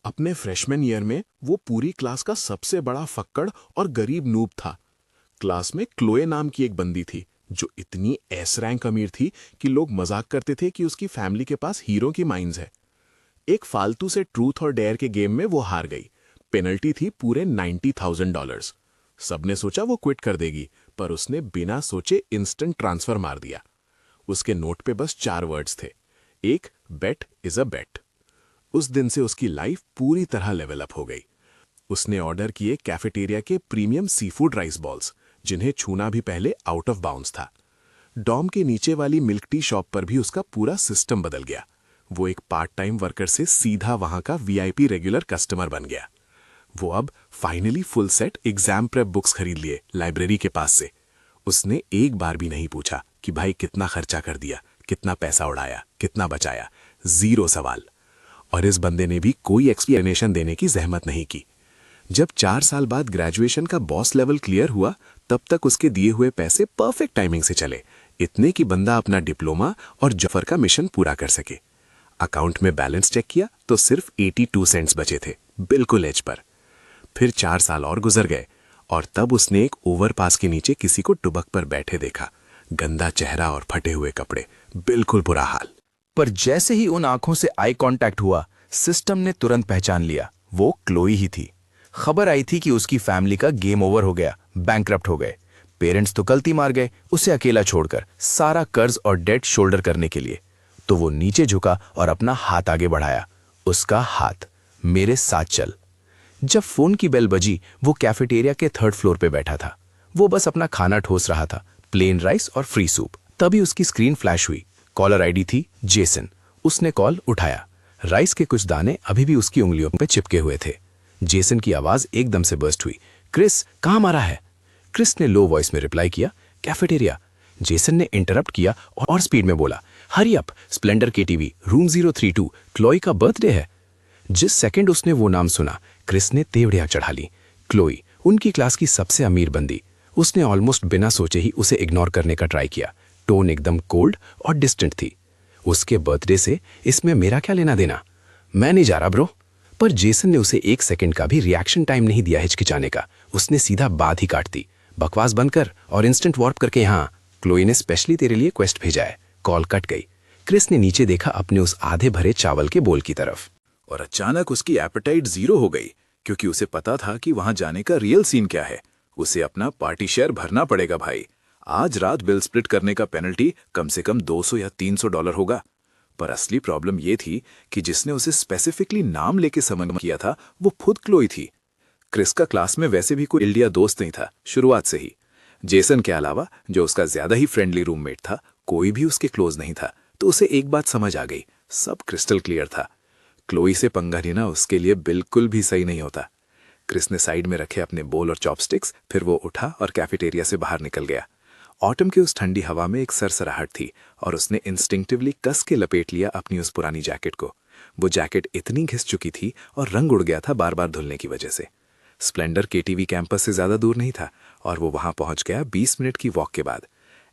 अपने freshman year में वो पूरी क्लास का सबसे बड़ा फक्कड़ और गरीब नूब था। क्लास में क्लोए नाम की एक बंदी थी जो इतनी एस रैंक अमीर थी कि लोग मजाक करते थे कि उसकी फैमिली के पास हीरो की माइंस है। एक फालतू से ट्रूथ और डेयर के गेम में वो हार गई। पेनल्टी थी पूरे $90,000। सबने सोचा वो क्विट कर देगी, पर उसने बिना सोचे इंस्टेंट ट्रांसफर मार दिया। उसके नोट पे बस 4 वर्ड्स थे, एक बेट इज अ बेट। उस दिन से उसकी लाइफ पूरी तरह लेवल अप हो गई। उसने ऑर्डर किए कैफेटेरिया के premium sea food rice balls, जिन्हें छूना भी पहले आउट ऑफ बाउंड्स था। डॉम के नीचे वाली मिल्क टी शॉप पर भी उसका पूरा सिस्टम बदल गया। वो एक पार्ट टाइम वर्कर से सीधा वहां का वीआईपी रेगुलर कस्टमर बन गया। वो अब finally full set exam prep books खरीद लिए लाइब्रेरी के पास से। उसने एक बार भी नहीं पूछा कि भाई कितना खर्चा कर दिया, कितना पैसा उड़ाया, कितना बचाया। जीरो सवाल। और इस बंदे ने भी कोई एक्सप्लेनेशन देने की जहमत नहीं की। जब 4 साल बाद ग्रेजुएशन का बॉस लेवल क्लियर हुआ, तब तक उसके दिए हुए पैसे परफेक्ट टाइमिंग से चले, इतने कि बंदा अपना डिप्लोमा और जफर का मिशन पूरा कर सके। अकाउंट में बैलेंस चेक किया तो सिर्फ 82 सेंट्स बचे थे, बिल्कुल एज पर। फिर 4 साल और गुजर गए और तब उसने एक ओवरपास के नीचे किसी को डुबक पर बैठे देखा। गंदा चेहरा और फटे हुए कपड़े, बिल्कुल बुरा हाल। पर जैसे ही उन आंखों से आई कांटेक्ट हुआ, सिस्टम ने तुरंत पहचान लिया, वो क्लोई ही थी। खबर आई थी कि उसकी फैमिली का गेम ओवर हो गया, बैंकरप्ट हो गए। पेरेंट्स तो गलती मार गए उसे अकेला छोड़कर, सारा कर्ज और डेट शोल्डर करने के लिए। तो वो नीचे झुका और अपना हाथ आगे बढ़ाया। उसका हाथ, मेरे साथ चल। जब फोन की बेल बजी, वो कैफेटेरिया के 3rd फ्लोर पे बैठा था। वो बस अपना खाना ठोस रहा था, प्लेन राइस और फ्री सूप। तभी उसकी स्क्रीन फ्लैश हुई। कॉलर आईडी थी जेसन। उसने कॉल उठाया। राइस के कुछ दाने अभी भी उसकी उंगलियों पे चिपके हुए थे। जेसन की आवाज एकदम से बर्स्ट हुई, क्रिस, कहाँ मारा है? क्रिस ने लो वॉइस में रिप्लाई किया, कैफेटेरिया। जेसन ने इंटरप्ट किया और स्पीड में बोला, hurry up, Splendor KTV, room 032, Chloe का बर्थडे है। जिस सेकंड उसने वो नाम सुना, क्रिस ने तेवड़ियां चढ़ा ली। क्लोई, उनकी क्लास की सबसे अमीर बंदी। उसने ऑलमोस्ट बिना सोचे ही उसे इग्नोर करने का ट्राई किया। टोन एकदम कोल्ड और डिस्टेंट थी। उसके बर्थडे से इसमें मेरा क्या लेना देना? मैं नहीं जा रहा ब्रो। पर जेसन ने उसे 1 सेकंड का भी रिएक्शन टाइम नहीं दिया हिचकिचाने का। उसने सीधा बात ही काट दी, बकवास बंद कर और इंस्टेंट वार्प करके यहाँ, क्लोई ने स्पेशली तेरे लिए क्वेस्ट भेजा है। कॉल कट गई। क्रिस ने नीचे देखा अपने उस आधे भरे चावल के बोल की तरफ, और अचानक उसकी एपेटाइट 0 हो गई, क्योंकि उसे पता था कि वहां जाने का रियल सीन क्या है। उसे अपना पार्टी शेयर भरना पड़ेगा भाई। आज रात बिल स्प्लिट करने का पेनल्टी कम से कम $200 या $300 होगा। पर असली प्रॉब्लम यह थी कि जिसने उसे स्पेसिफिकली नाम लेके समन किया था, वो खुद क्लोई थी। क्रिस का क्लास में वैसे भी कोई इंडिया दोस्त नहीं था शुरुआत से ही। जेसन के अलावा, जो उसका ज्यादा ही फ्रेंडली रूममेट था, कोई भी उसके क्लोज नहीं था। तो उसे एक बात समझ आ गई, सब क्रिस्टल क्लियर था। क्लोई से पंगा लेना उसके लिए बिल्कुल भी सही नहीं होता। क्रिस ने साइड में रखे अपने बोल और चॉपस्टिक्स, फिर वो उठा और कैफेटेरिया से बाहर निकल गया। ऑटम की उस ठंडी हवा में एक सरसराहट थी और उसने इंस्टिंक्टिवली कस के लपेट लिया अपनी उस पुरानी जैकेट को। वो जैकेट इतनी घिस चुकी थी और रंग उड़ गया था बार बार धुलने की वजह से। स्प्लेंडर केटीवी कैंपस से ज्यादा दूर नहीं था और वो वहां पहुंच गया 20 मिनट की वॉक के बाद।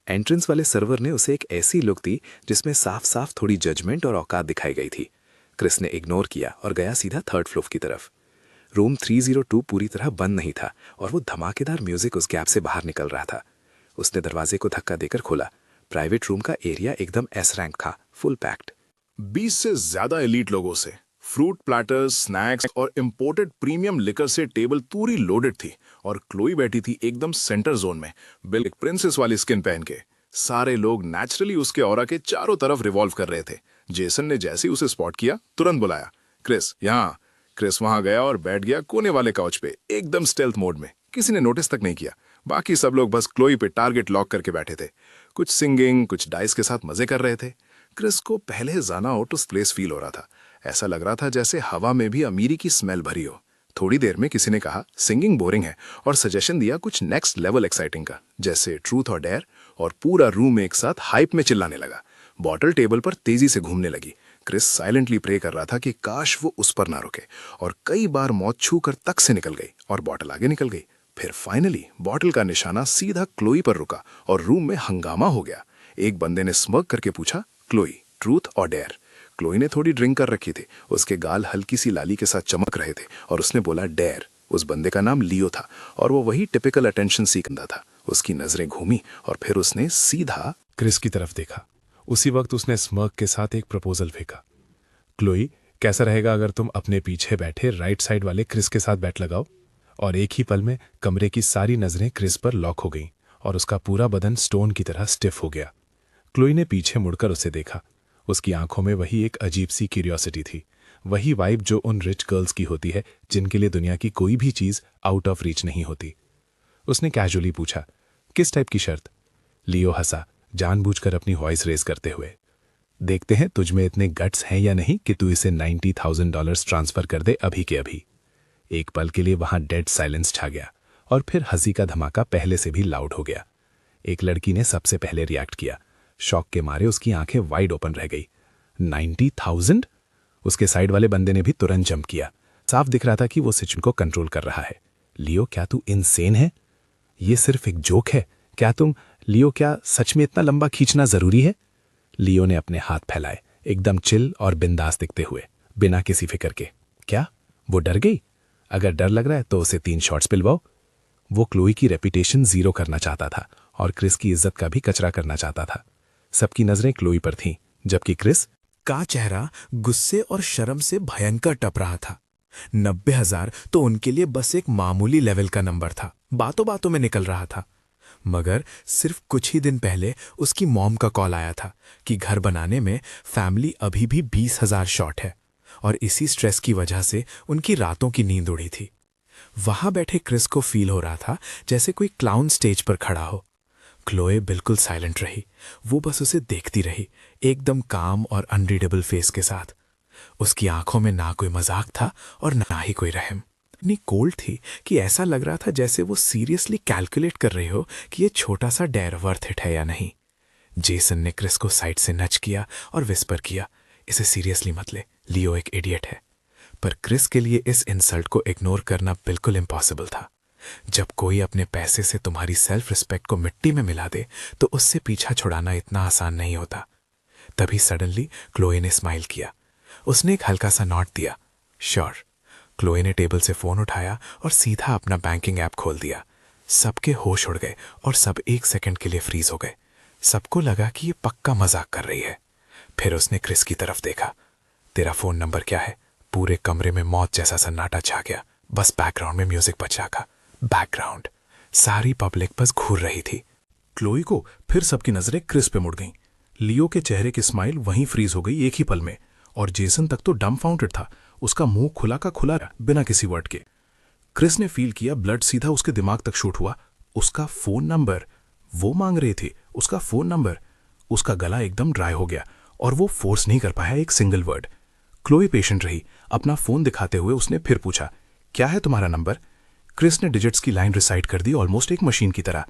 एंट्रेंस वाले सर्वर ने उसे एक ऐसी लुक दी जिसमें साफ साफ थोड़ी जजमेंट और औकात दिखाई गई थी। क्रिस ने इग्नोर किया और गया सीधा 3rd फ्लोर की तरफ। रूम 302 पूरी तरह बंद नहीं था और वो धमाकेदार म्यूजिक उस गैप से बाहर निकल रहा था। उसने दरवाजे को धक्का देकर खोला। प्राइवेट रूम का एरिया एकदम एस रैंक था, फुल पैक्ड। 20 से ज्यादा एलीट लोगों से, फ्रूट प्लेटर्स, स्नैक्स और इंपोर्टेड प्रीमियम लिकर से टेबल पूरी लोडेड थी और क्लोई बैठी थी एकदम सेंटर जोन में, बिल एक प्रिंसेस वाली स्किन पहन के। सारे लोग नेचुरली उसके ऑरा के चारों तरफ रिवॉल्व कर रहे थे। जेसन ने जैसे ही उसे स्पॉट किया, तुरंत बुलाया, क्रिस यहाँ। क्रिस वहां गया और बैठ गया कोने वाले काउच पे, एकदम स्टेल्थ मोड में। किसी ने नोटिस तक नहीं किया। बाकी सब लोग बस क्लोई पे टारगेट लॉक करके बैठे थे, कुछ सिंगिंग, कुछ डाइस के साथ मजे कर रहे थे। क्रिस को पहले जाना आउट ऑफ प्लेस फील हो रहा था। ऐसा लग रहा था जैसे हवा में भी अमीरी की स्मेल भरी हो। थोड़ी देर में किसी ने कहा सिंगिंग बोरिंग है और सजेशन दिया कुछ नेक्स्ट लेवल एक्साइटिंग का, जैसे ट्रूथ और डेयर, और पूरा रूम एक साथ हाइप में चिल्लाने लगा। बॉटल टेबल पर तेजी से घूमने लगी। क्रिस साइलेंटली प्रे कर रहा था कि काश वो उस पर ना रुके, और कई बार मौत छू कर तक से निकल गई और बॉटल आगे निकल गई। फिर फाइनली बॉटल का निशाना सीधा क्लोई पर रुका और रूम में हंगामा हो गया। एक बंदे ने स्मर्क करके पूछा, क्लोई, ट्रूथ और डेयर? क्लोई ने थोड़ी ड्रिंक कर रखी थी, उसके गाल हल्की सी लाली के साथ चमक रहे थे और उसने बोला डेयर। उस बंदे का नाम लियो था और वो वही टिपिकल अटेंशन सीखता था। उसकी नजरें घूमी और फिर उसने सीधा क्रिस की तरफ देखा। उसी वक्त उसने स्मर्क के साथ एक प्रपोजल फेंका। क्लोई, कैसा रहेगा अगर तुम अपने पीछे बैठे राइट साइड वाले क्रिस के साथ बैट लगाओ? और एक ही पल में कमरे की सारी नजरें क्रिस पर लॉक हो गईं और उसका पूरा बदन स्टोन की तरह स्टिफ हो गया। क्लोई ने पीछे मुड़कर उसे देखा। उसकी आंखों में वही एक अजीब सी क्यूरियोसिटी थी, वही वाइब जो उन रिच गर्ल्स की होती है जिनके लिए दुनिया की कोई भी चीज आउट ऑफ रीच नहीं होती। उसने कैजुअली पूछा, किस टाइप की शर्त? लियो हंसा, जानबूझकर अपनी वॉइस रेज करते हुए। देखते हैं तुझ में इतने गट्स हैं या नहीं कि तू इसे $90,000 ट्रांसफर कर दे अभी के अभी। एक पल के लिए वहां डेड साइलेंस छा गया और फिर हंसी का धमाका पहले से भी लाउड हो गया। एक लड़की ने सबसे पहले रिएक्ट किया। शॉक के मारे उसकी आंखें वाइड ओपन रह गई। 90,000? उसके साइड वाले बंदे ने भी तुरंत जंप किया। साफ दिख रहा था कि वो सिचुएशन को कंट्रोल कर रहा है। लियो, क्या तू इनसेन है? ये सिर्फ एक जोक है। लियो, क्या सच में इतना लंबा खींचना जरूरी है? लियो ने अपने हाथ फैलाए, एकदम चिल और बिंदास दिखते हुए, बिना किसी फिक्र के। क्या वो डर गई? अगर डर लग रहा है तो उसे 3 शॉट्स पिलवाओ। वो क्लोई की रेपुटेशन जीरो करना चाहता था और क्रिस की इज्जत का भी कचरा करना चाहता था। सबकी नजरें क्लोई पर थीं, जबकि क्रिस का चेहरा गुस्से और शर्म से भयंकर टप रहा था। 90,000 तो उनके लिए बस एक मामूली लेवल का नंबर था, बातों बातों में निकल रहा था। मगर सिर्फ कुछ ही दिन पहले उसकी मॉम का कॉल आया था कि घर बनाने में फैमिली अभी भी 20,000 शॉर्ट है और इसी स्ट्रेस की वजह से उनकी रातों की नींद उड़ी थी। वहां बैठे क्रिस को फील हो रहा था जैसे कोई क्लाउन स्टेज पर खड़ा हो। क्लोए बिल्कुल साइलेंट रही। वो बस उसे देखती रही, एकदम काम और अनरीडेबल फेस के साथ। उसकी आंखों में ना कोई मजाक था और ना ही कोई रहम। इतनी कोल्ड थी कि ऐसा लग रहा था जैसे वो सीरियसली कैलकुलेट कर रही हो कि ये छोटा सा डेयर वर्थ इट है या नहीं। जेसन ने क्रिस को साइड से नच किया और विस्पर किया, इसे सीरियसली मत ले, लियो एक इडियट है। पर क्रिस के लिए इस इंसल्ट को इग्नोर करना बिल्कुल इम्पॉसिबल था। जब कोई अपने पैसे से तुम्हारी सेल्फ रिस्पेक्ट को मिट्टी में मिला दे तो उससे पीछा छुड़ाना इतना आसान नहीं होता। तभी सडनली क्लोए ने स्माइल किया। उसने एक हल्का सा नॉट दिया। श्योर। क्लोए ने टेबल से फोन उठाया और सीधा अपना बैंकिंग ऐप खोल दिया। सबके होश उड़ गए और सब 1 सेकंड के लिए फ्रीज हो गए। सबको लगा कि ये पक्का मजाक कर रही है। फिर उसने क्रिस की तरफ देखा। तेरा फोन नंबर क्या है? पूरे कमरे में मौत जैसा सन्नाटा छा गया। बस बैकग्राउंड में म्यूजिक बज जागा। बैकग्राउंड। सारी पब्लिक बस घूर रही थी। क्लोई को फिर सबकी नजरें क्रिस पे मुड़ गईं। लियो के चेहरे की स्माइल वहीं फ्रीज हो गई एक ही पल में, और जेसन तक तो डम्बफाउंडेड था। उसका मुंह खुला का खुला रहा, बिना किसी वर्ड के। क्रिस ने फील किया ब्लड सीधा उसके दिमाग तक शूट हुआ। उसका फोन नंबर, वो मांग रहे थे उसका फोन नंबर। उसका गला एकदम ड्राई हो गया और वो फोर्स नहीं कर पाया एक सिंगल वर्ड। क्लोई पेशेंट रही। अपना फोन दिखाते हुए उसने फिर पूछा, क्या है तुम्हारा नंबर? क्रिस ने डिजिट्स की लाइन रिसाइट कर दी, ऑलमोस्ट एक मशीन की तरह।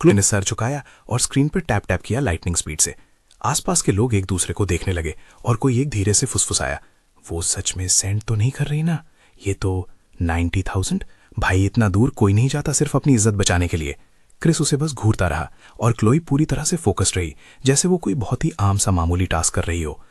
क्लोई ने सर झुकाया और स्क्रीन पर टैप टैप किया लाइटनिंग स्पीड से। आसपास के लोग एक दूसरे को देखने लगे और कोई एक धीरे से फुसफुसाया, वो सच में सेंड तो नहीं कर रही ना? ये तो 90,000। भाई इतना दूर कोई नहीं जाता सिर्फ अपनी इज्जत बचाने के लिए। क्रिस उसे बस घूरता रहा और क्लोई पूरी तरह से फोकस्ड रही, जैसे वो कोई बहुत ही आम सा मामूली टास्क कर रही हो।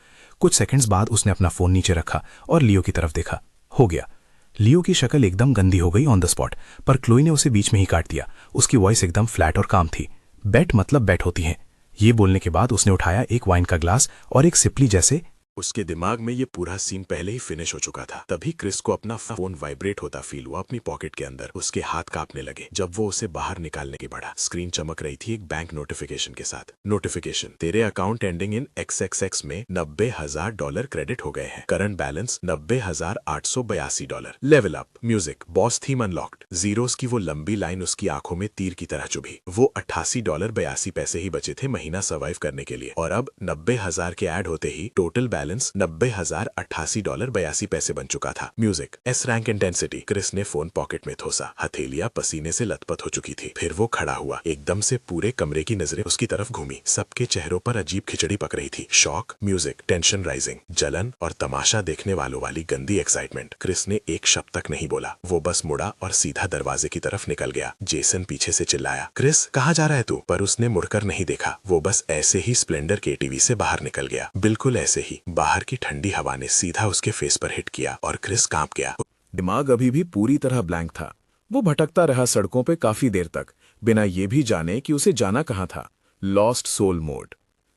कुछ सेकंड्स बाद उसने अपना फोन नीचे रखा और लियो की तरफ देखा। हो गया। लियो की शक्ल एकदम गंदी हो गई ऑन द स्पॉट, पर क्लोई ने उसे बीच में ही काट दिया। उसकी वॉइस एकदम फ्लैट और काम थी। बेट मतलब बेट होती है। ये बोलने के बाद उसने उठाया एक वाइन का ग्लास और एक सिपली जैसे। उसके दिमाग में ये पूरा सीन पहले ही फिनिश हो चुका था। तभी क्रिस को अपना फोन वाइब्रेट होता फील हुआ अपनी पॉकेट के अंदर। उसके हाथ कांपने लगे जब वो उसे बाहर निकालने के बढ़ा। स्क्रीन चमक रही थी एक बैंक नोटिफिकेशन के साथ। नोटिफिकेशन, तेरे अकाउंट एंडिंग इन XXX में $90,000 क्रेडिट हो गए हैं। Current balance $90,882। Level up. Music. Boss theme unlocked. Zeros की वो लंबी लाइन उसकी आंखों में तीर की तरह चुभी। वो $88.82 ही बचे थे महीना सर्वाइव करने के लिए, और अब 90,000 के ऐड होते ही टोटल बैलेंस $90,088.82 बन चुका था। Music. S rank intensity. Chris ने फोन पॉकेट में ठोसा। हथेलियां पसीने से लथपथ हो चुकी थी। फिर वो खड़ा हुआ। एकदम से पूरे कमरे की नजरें उसकी तरफ घूमी। सबके चेहरों पर अजीब खिचड़ी पक रही थी। शॉक, म्यूजिक, टेंशन राइजिंग, जलन और तमाशा देखने वालों वाली गंदी एक्साइटमेंट। क्रिस ने एक शब्द तक नहीं बोला। वो बस मुड़ा और सीधा दरवाजे की तरफ निकल गया। जेसन पीछे से चिल्लाया, क्रिस कहाँ जा रहा है तू? पर उसने मुड़कर नहीं देखा। वो बस ऐसे ही स्प्लेंडर KTV से बाहर निकल गया। बिल्कुल ऐसे ही। बाहर की ठंडी हवा ने सीधा उसके फेस पर हिट किया और क्रिस कांप गया। दिमाग अभी भी पूरी तरह ब्लैंक था। वो भटकता रहा सड़कों पे काफी देर तक, बिना ये भी जाने कि उसे जाना कहाँ था। Lost soul mode.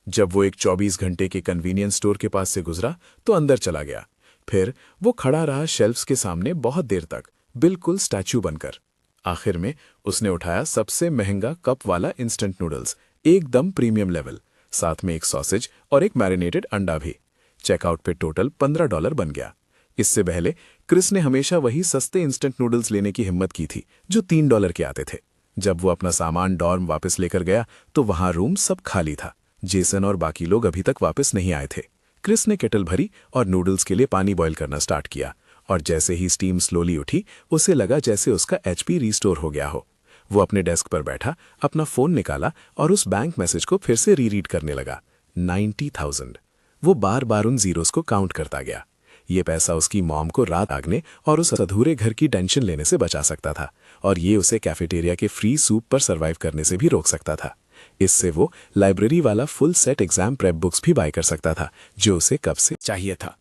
जब वो एक 24 घंटे के कन्वीनियंस स्टोर के पास से गुजरा तो अंदर चला गया। फिर वो खड़ा रहा शेल्फ्स के सामने बहुत देर तक, बिल्कुल स्टैच्यू बनकर। आखिर में उसने उठाया सबसे महंगा कप वाला इंस्टेंट नूडल्स, एकदम प्रीमियम लेवल, साथ में एक सॉसेज और एक मैरिनेटेड अंडा भी। चेकआउट पे टोटल $15 बन गया। इससे पहले क्रिस ने हमेशा वही सस्ते इंस्टेंट नूडल्स लेने की हिम्मत की थी जो $3 के आते थे। जब वो अपना सामान डॉर्म वापस लेकर गया तो वहां रूम सब खाली था। जेसन और बाकी लोग अभी तक वापस नहीं आए थे। क्रिस ने केटल भरी और नूडल्स के लिए पानी बॉईल करना स्टार्ट किया, और जैसे ही स्टीम स्लोली उठी उसे लगा जैसे उसका HP रिस्टोर हो गया हो। वो अपने डेस्क पर बैठा, अपना फोन निकाला और उस बैंक मैसेज को फिर से रीरीड करने लगा। 90,000। वो बार बार उन जीरोस को काउंट करता गया। ये पैसा उसकी मॉम को रात आगने और उस अधूरे घर की टेंशन लेने से बचा सकता था, और ये उसे कैफेटेरिया के फ्री सूप पर सर्वाइव करने से भी रोक सकता था। इससे वो लाइब्रेरी वाला full set exam prep books भी बाय कर सकता था जो उसे कब से चाहिए था।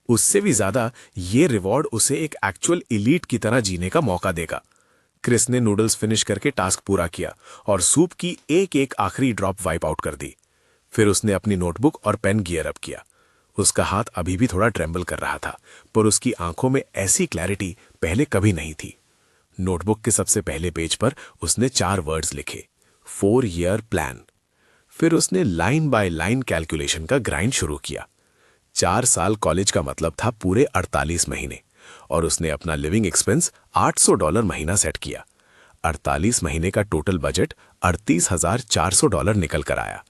उससे भी ज्यादा ये रिवॉर्ड उसे एक एक्चुअल इलीट की तरह जीने का मौका देगा। क्रिस ने नूडल्स फिनिश करके टास्क पूरा किया और सूप की एक एक आखिरी ड्रॉप वाइप आउट कर दी। फिर उसने अपनी नोटबुक और पेन गियर अप किया। उसका हाथ अभी भी थोड़ा ट्रेंबल कर रहा था, पर उसकी आंखों में ऐसी क्लैरिटी पहले कभी नहीं थी। नोटबुक के सबसे पहले पेज पर उसने 4 वर्ड्स लिखे, 4 ईयर प्लान। फिर उसने लाइन बाय लाइन कैलकुलेशन का ग्राइंड शुरू किया। 4 साल कॉलेज का मतलब था पूरे 48 महीने, और उसने अपना लिविंग एक्सपेंस $800 महीना सेट किया। 48 महीने का टोटल बजट $38,400 निकल कर आया।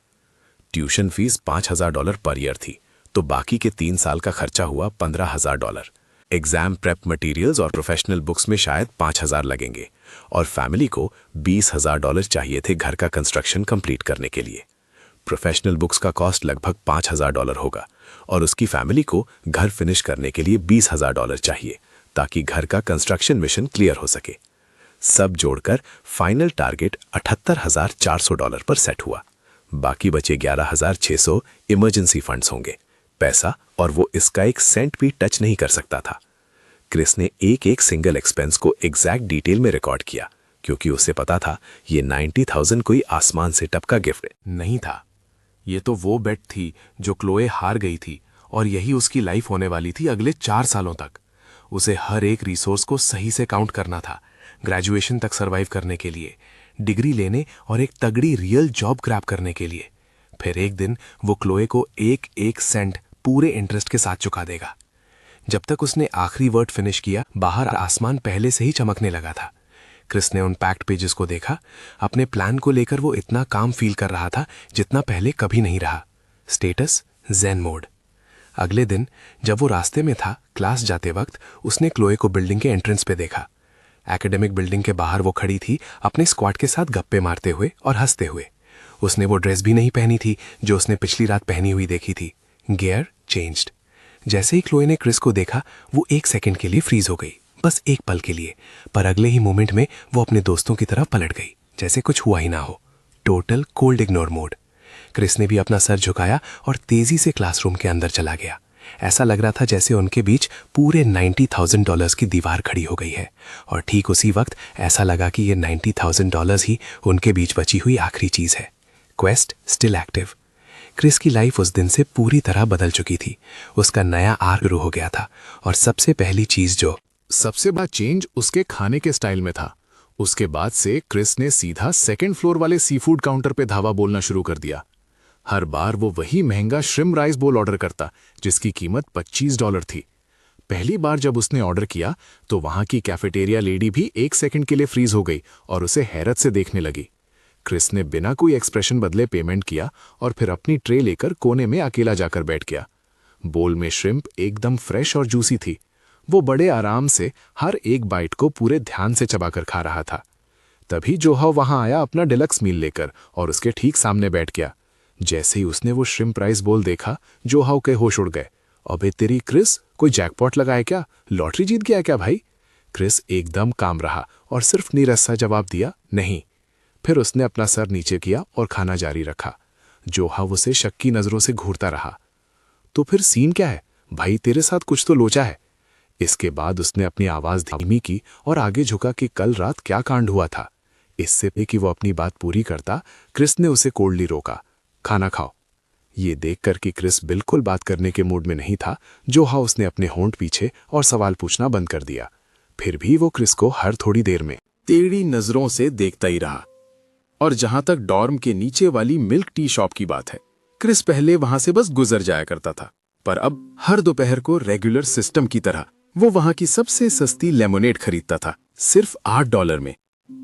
ट्यूशन फीस $5,000 पर ईयर थी, तो बाकी के 3 साल का खर्चा हुआ $15,000। एग्जाम प्रेप मटेरियल्स और प्रोफेशनल बुक्स में शायद 5,000 लगेंगे, और फैमिली को $20,000 चाहिए थे घर का कंस्ट्रक्शन कंप्लीट करने के लिए। प्रोफेशनल बुक्स का कॉस्ट लगभग $5,000 होगा, और उसकी फैमिली को घर फिनिश करने के लिए $20,000 चाहिए ताकि घर का कंस्ट्रक्शन मिशन क्लियर हो सके। सब जोड़कर फाइनल टारगेट $78,400 पर सेट हुआ। बाकी बचे 11,600 इमरजेंसी फंड्स होंगे, पैसा, और वो इसका एक सेंट भी टच नहीं कर सकता था। क्रिस ने एक एक सिंगल एक्सपेंस को एग्जैक्ट डिटेल में रिकॉर्ड किया, क्योंकि उसे पता था ये 90,000 कोई आसमान से टपका गिफ्ट नहीं था। ये तो वो बेट थी जो क्लोए हार गई थी, और यही उसकी लाइफ होने वाली थी अगले 4 सालों तक। उसे हर एक रिसोर्स को सही से काउंट करना था, ग्रेजुएशन तक सर्वाइव करने के लिए, डिग्री लेने और एक तगड़ी रियल जॉब क्रैप करने के लिए। फिर एक दिन वो क्लोए को एक एक सेंट पूरे इंटरेस्ट के साथ चुका देगा। जब तक उसने आखिरी वर्ड फिनिश किया, बाहर आसमान पहले से ही चमकने लगा था। क्रिस ने उन पैक्ड पेजेस को देखा। अपने प्लान को लेकर वो इतना काम फील कर रहा था जितना पहले कभी नहीं रहा। Status zen mode. अगले दिन जब वो रास्ते में था क्लास जाते वक्त, उसने क्लोए को बिल्डिंग के एंट्रेंस पे देखा। एकेडमिक बिल्डिंग के बाहर वो खड़ी थी, अपने स्क्वाड के साथ गप्पे मारते हुए और हंसते हुए। उसने वो ड्रेस भी नहीं पहनी थी जो उसने पिछली रात पहनी हुई देखी थी। Gear changed. जैसे ही क्लोए ने क्रिस को देखा, वो 1 सेकंड के लिए फ्रीज हो गई, बस एक पल के लिए, पर अगले ही मोमेंट में वो अपने दोस्तों की तरफ पलट गई, जैसे कुछ हुआ ही ना हो। Total cold ignore mode. Chris ने भी अपना सर झुकाया और तेजी से क्लासरूम के अंदर चला गया। ऐसा लग रहा था जैसे उनके बीच पूरे $90,000 की दीवार खड़ी हो गई है, और ठीक उसी वक्त ऐसा लगा कि ये $90,000 ही उनके बीच बची हुई आखिरी चीज है। Quest still active. क्रिस की लाइफ उस दिन से पूरी तरह बदल चुकी थी। उसका नया आर्क शुरू हो गया था, और सबसे पहली चीज जो सबसे बड़ा चेंज उसके खाने के स्टाइल में था। उसके बाद से क्रिस ने सीधा 2nd फ्लोर वाले सी फूड काउंटर पे धावा बोलना शुरू कर दिया। हर बार वो वही महंगा श्रिम्प राइस बोल ऑर्डर करता जिसकी कीमत $25 थी। पहली बार जब उसने ऑर्डर किया तो वहां की कैफेटेरिया लेडी भी 1 सेकंड के लिए फ्रीज हो गई और उसे हैरत से देखने लगी। क्रिस ने बिना कोई एक्सप्रेशन बदले पेमेंट किया और फिर अपनी ट्रे लेकर कोने में अकेला जाकर बैठ गया। बोल में श्रिम्प एकदम फ्रेश और जूसी थी। वो बड़े आराम से हर एक बाइट को पूरे ध्यान से चबाकर खा रहा था। तभी जोहाव वहां आया अपना डिलक्स मील लेकर और उसके ठीक सामने बैठ गया। जैसे ही उसने वो श्रिम्प राइस बोल देखा, जोहाव के होश उड़ गए। अबे तेरी क्रिस, कोई जैकपॉट लगाया क्या? लॉटरी जीत गया क्या भाई? क्रिस एकदम काम रहा और सिर्फ नीरस सा जवाब दिया, नहीं। फिर उसने अपना सर नीचे किया और खाना जारी रखा। जोहाव उसे शक की नजरों से घूरता रहा। तो फिर सीन क्या है? भाई तेरे साथ कुछ तो लोचा है। इसके बाद उसने अपनी आवाज धीमी की और आगे झुका कि कल रात क्या कांड हुआ था। इससे पहले कि वो अपनी बात पूरी करता, क्रिस ने उसे कोल्डली रोका, खाना खाओ। ये देखकर कि क्रिस बिल्कुल बात करने के मूड में नहीं था, जोहा उसने अपने होंठ पीछे और सवाल पूछना बंद कर दिया। फिर भी वो क्रिस को हर थोड़ी देर में टेढ़ी नजरों से देखता ही रहा। और जहां तक डॉर्म के नीचे वाली मिल्क टी शॉप की बात है, क्रिस पहले वहां से बस गुजर जाया करता था, पर अब हर दोपहर को रेगुलर सिस्टम की तरह वो वहां की सबसे सस्ती लेमोनेड खरीदता था, सिर्फ $8 में।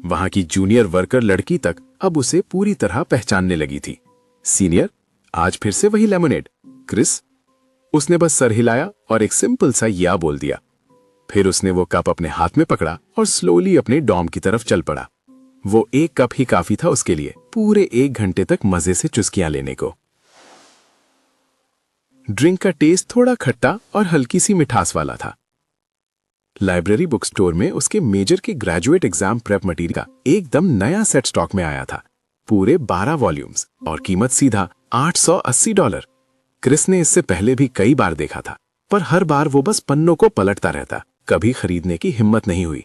वहां की जूनियर वर्कर लड़की तक अब उसे पूरी तरह पहचानने लगी थी। सीनियर, आज फिर से वही लेमोनेड, क्रिस? उसने बस सर हिलाया और एक सिंपल सा या बोल दिया। फिर उसने वो कप अपने हाथ में पकड़ा और स्लोली अपने डॉर्म की तरफ चल पड़ा। वो एक कप ही काफी था उसके लिए पूरे 1 घंटे तक मजे से चुस्कियां लेने को। ड्रिंक का टेस्ट थोड़ा खट्टा और हल्की सी मिठास वाला था। लाइब्रेरी बुक स्टोर में उसके मेजर के ग्रेजुएट एग्जाम प्रेप मटेरियल का एकदम नया सेट स्टॉक में आया था, पूरे 12 वॉल्यूम्स, और कीमत सीधा $880। क्रिस ने इससे पहले भी कई बार देखा था, पर हर बार वो बस पन्नों को पलटता रहता, कभी खरीदने की हिम्मत नहीं हुई।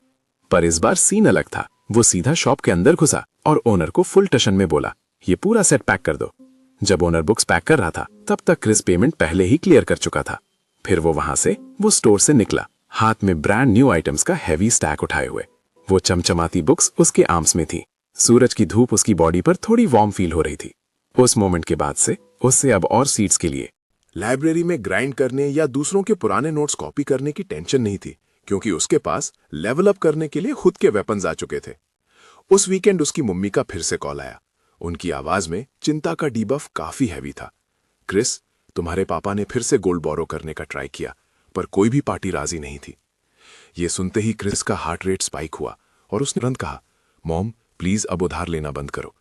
पर इस बार सीन अलग था। वो सीधा शॉप के अंदर घुसा और ओनर को फुल टशन में बोला, ये पूरा सेट पैक कर दो। जब ओनर बुक्स पैक कर रहा था, तब तक क्रिस पेमेंट पहले ही क्लियर कर चुका था। फिर वो स्टोर से निकला, हाथ में ब्रांड न्यू आइटम्स का हैवी स्टैक उठाए हुए। वो चमचमाती बुक्स उसके आर्म्स में थी। सूरज की धूप उसकी बॉडी पर थोड़ी वार्म फील हो रही थी। उस मोमेंट के बाद से उससे अब और सीट्स के लिए लाइब्रेरी में ग्राइंड करने या दूसरों के पुराने नोट्स कॉपी करने की टेंशन नहीं थी, क्योंकि उसके पास लेवल अप करने के लिए खुद के वेपन्स आ चुके थे। उस वीकेंड उसकी मम्मी का फिर से कॉल आया। उनकी आवाज में चिंता का डीबफ काफी हैवी था। क्रिस, तुम्हारे पापा ने फिर से गोल्ड बोरो करने का ट्राई किया, पर कोई भी पार्टी राजी नहीं थी। ये सुनते ही क्रिस का हार्ट रेट स्पाइक हुआ और उसने तुरंत कहा, मॉम प्लीज अब उधार लेना बंद करो।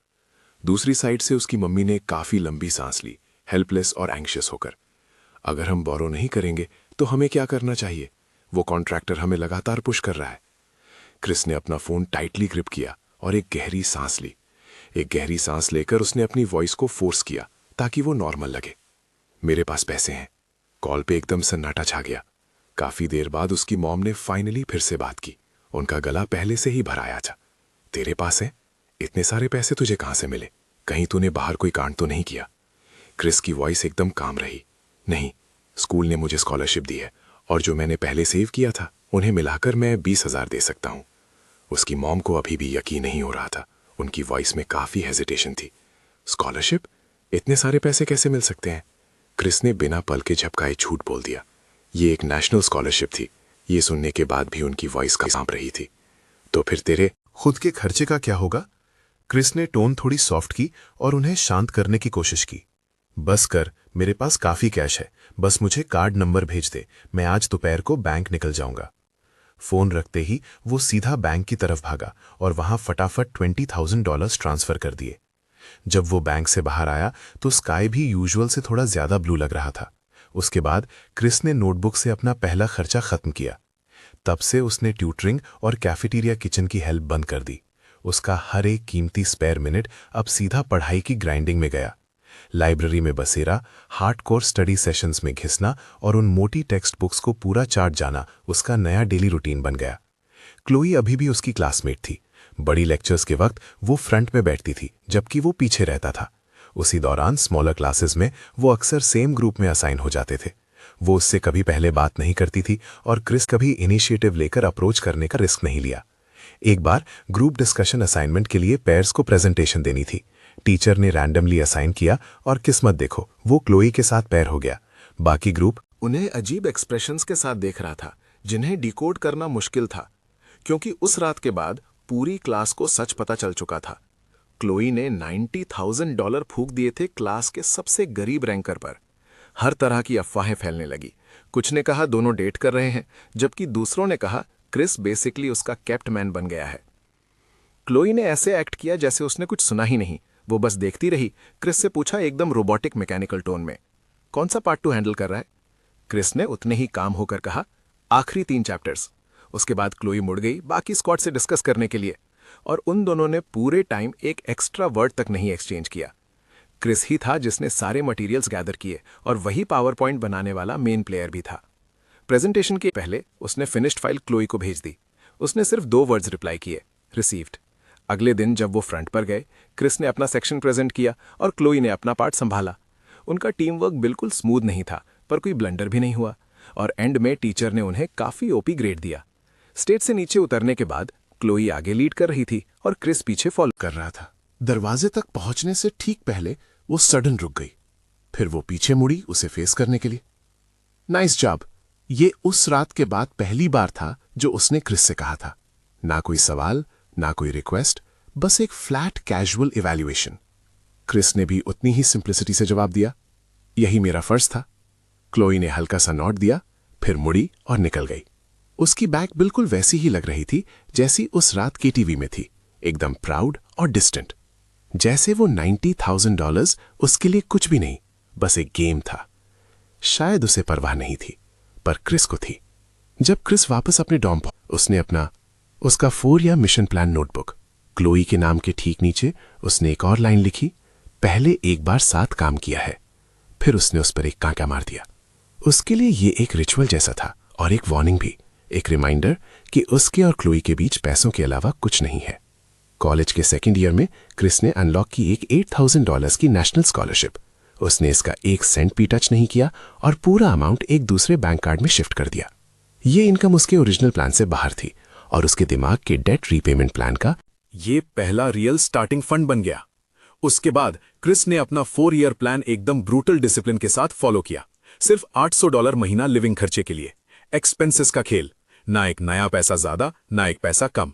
दूसरी साइड से उसकी मम्मी ने काफी लंबी सांस ली, हेल्पलेस और एंग्शियस होकर। अगर हम बोरो नहीं करेंगे तो हमें क्या करना चाहिए? वो कॉन्ट्रैक्टर हमें लगातार पुश कर रहा है। क्रिस ने अपना फोन टाइटली ग्रिप किया और एक गहरी सांस ली। एक गहरी सांस लेकर उसने अपनी वॉइस को फोर्स किया ताकि वो नॉर्मल लगे। मेरे पास पैसे हैं। कॉल पे एकदम सन्नाटा छा गया। काफी देर बाद उसकी मॉम ने फाइनली फिर से बात की। उनका गला पहले से ही भराया था। तेरे पास है? इतने सारे पैसे तुझे कहां से मिले? कहीं तूने बाहर कोई कांड तो नहीं किया? क्रिस की वॉइस एकदम काम रही। नहीं, स्कूल ने मुझे स्कॉलरशिप दी है और जो मैंने पहले सेव किया था उन्हें मिलाकर मैं 20,000 दे सकता हूं। उसकी मॉम को अभी भी यकीन नहीं हो रहा था। उनकी वॉइस में काफी हेजिटेशन थी। स्कॉलरशिप? इतने सारे पैसे कैसे मिल सकते हैं? क्रिस ने बिना पल के झपकाए झूठ बोल दिया। ये एक नेशनल स्कॉलरशिप थी। ये सुनने के बाद भी उनकी वॉइस कांप रही थी। तो फिर तेरे खुद के खर्चे का क्या होगा? क्रिस ने टोन थोड़ी सॉफ्ट की और उन्हें शांत करने की कोशिश की। बस कर, मेरे पास काफी कैश है, बस मुझे कार्ड नंबर भेज दे, मैं आज दोपहर को बैंक निकल जाऊंगा। फोन रखते ही वो सीधा बैंक की तरफ भागा और वहां फटाफट $20,000 ट्रांसफर कर दिए। जब वो बैंक से बाहर आया तो स्काई भी यूजुअल से थोड़ा ज्यादा ब्लू लग रहा था। उसके बाद क्रिस ने नोटबुक से अपना पहला खर्चा खत्म किया। तब से उसने ट्यूटरिंग और कैफेटेरिया किचन की हेल्प बंद कर दी। उसका हर एक कीमती स्पेयर मिनट अब सीधा पढ़ाई की ग्राइंडिंग में गया। लाइब्रेरी में बसेरा, हार्डकोर स्टडी सेशंस में घिसना और उन मोटी टेक्स्ट बुक्स को पूरा चार्ट जाना उसका नया डेली रूटीन बन गया। क्लोई अभी भी उसकी क्लासमेट थी। बड़ी लेक्चर्स के वक्त वो फ्रंट में बैठती थी, जबकि वो पीछे रहता था। उसी दौरान स्मॉलर क्लासेस में वो अक्सर सेम ग्रुप में असाइन हो जाते थे। वो उससे कभी पहले बात नहीं करती थी और क्रिस कभी इनिशिएटिव लेकर अप्रोच करने का रिस्क नहीं लिया। एक बार ग्रुप डिस्कशन असाइनमेंट के लिए पेयर्स को प्रेजेंटेशन देनी थी। टीचर ने रैंडमली असाइन किया और किस्मत देखो, वो क्लोई के साथ पेयर हो गया। बाकी ग्रुप उन्हें अजीब एक्सप्रेशंस के साथ देख रहा था, जिन्हें डिकोड करना मुश्किल था, क्योंकि उस रात के बाद पूरी क्लास को सच पता चल चुका था। क्लोई ने $90,000 फूंक दिए थे क्लास के सबसे गरीब रैंकर पर। हर तरह की अफवाहें फैलने लगी। कुछ ने कहा दोनों डेट कर रहे हैं, जबकि दूसरों ने कहा क्रिस बेसिकली उसका कैप्ट मैन बन गया है। क्लोई ने ऐसे एक्ट किया जैसे उसने कुछ सुना ही नहीं। वो बस देखती रही। क्रिस से पूछा एकदम रोबोटिक मैकेनिकल टोन में, कौन सा पार्ट 2 हैंडल कर रहा है? क्रिस ने उतने ही काम होकर कहा, आखिरी 3 चैप्टर्स। उसके बाद क्लोई मुड़ गई बाकी स्क्वाड से डिस्कस करने के लिए, और उन दोनों ने पूरे टाइम एक एक्स्ट्रा वर्ड तक नहीं एक्सचेंज किया। क्रिस ही था जिसने सारे मटेरियल्स गैदर किए और वही पावर पॉइंट बनाने वाला मेन प्लेयर भी था। प्रेजेंटेशन के पहले उसने फिनिश्ड फाइल क्लोई को भेज दी। उसने सिर्फ 2 वर्ड्स रिप्लाई किए, रिसीव्ड। अगले दिन जब वो फ्रंट पर गए, क्रिस ने अपना सेक्शन प्रेजेंट किया और क्लोई ने अपना पार्ट संभाला। उनका टीम वर्क बिल्कुल स्मूथ नहीं था, पर कोई ब्लंडर भी नहीं हुआ और एंड में टीचर ने उन्हें काफी ओपी ग्रेड दिया। स्टेज से नीचे उतरने के बाद क्लोई आगे लीड कर रही थी और क्रिस पीछे फॉलो कर रहा था। दरवाजे तक पहुंचने से ठीक पहले वो सडन रुक गई। फिर वो पीछे मुड़ी उसे फेस करने के लिए। Nice job. ये उस रात के बाद पहली बार था जो उसने क्रिस से कहा था। ना कोई सवाल, ना कोई रिक्वेस्ट, बस एक फ्लैट कैजुअल इवैल्यूएशन। क्रिस ने भी उतनी ही सिंप्लिसिटी से जवाब दिया, यही मेरा फर्ज था। क्लोई ने हल्का सा नॉट दिया, फिर मुड़ी और निकल गई। उसकी बैक बिल्कुल वैसी ही लग रही थी जैसी उस रात के टीवी में थी, एकदम प्राउड और डिस्टेंट, जैसे वो $90,000 उसके लिए कुछ भी नहीं, बस एक गेम था। शायद उसे परवाह नहीं थी, पर क्रिस को थी। जब क्रिस वापस अपने डॉर्म पहुंचा, उसने उसका 4 year mission plan notebook, Chloe के नाम के ठीक नीचे उसने एक और लाइन लिखी, पहले एक बार साथ काम किया है। फिर उसने उस पर एक कांटा मार दिया। उसके लिए ये एक रिचुअल जैसा था और एक वार्निंग भी, एक रिमाइंडर कि उसके और क्लोई के बीच पैसों के अलावा कुछ नहीं है। कॉलेज के 2nd ईयर में क्रिस ने अनलॉक की एक $8,000 की नेशनल स्कॉलरशिप। उसने इसका 1 सेंट भी टच नहीं किया और पूरा अमाउंट एक दूसरे बैंक कार्ड में शिफ्ट कर दिया। ये इनकम उसके ओरिजिनल प्लान से बाहर थी और उसके दिमाग के डेट रीपेमेंट प्लान का ये पहला रियल स्टार्टिंग फंड बन गया। उसके बाद क्रिस ने अपना 4 ईयर प्लान एकदम ब्रूटल डिसिप्लिन के साथ फॉलो किया, सिर्फ $800 महीना लिविंग खर्चे के लिए। एक्सपेंसेस का खेल, ना एक नया पैसा ज्यादा ना एक पैसा कम।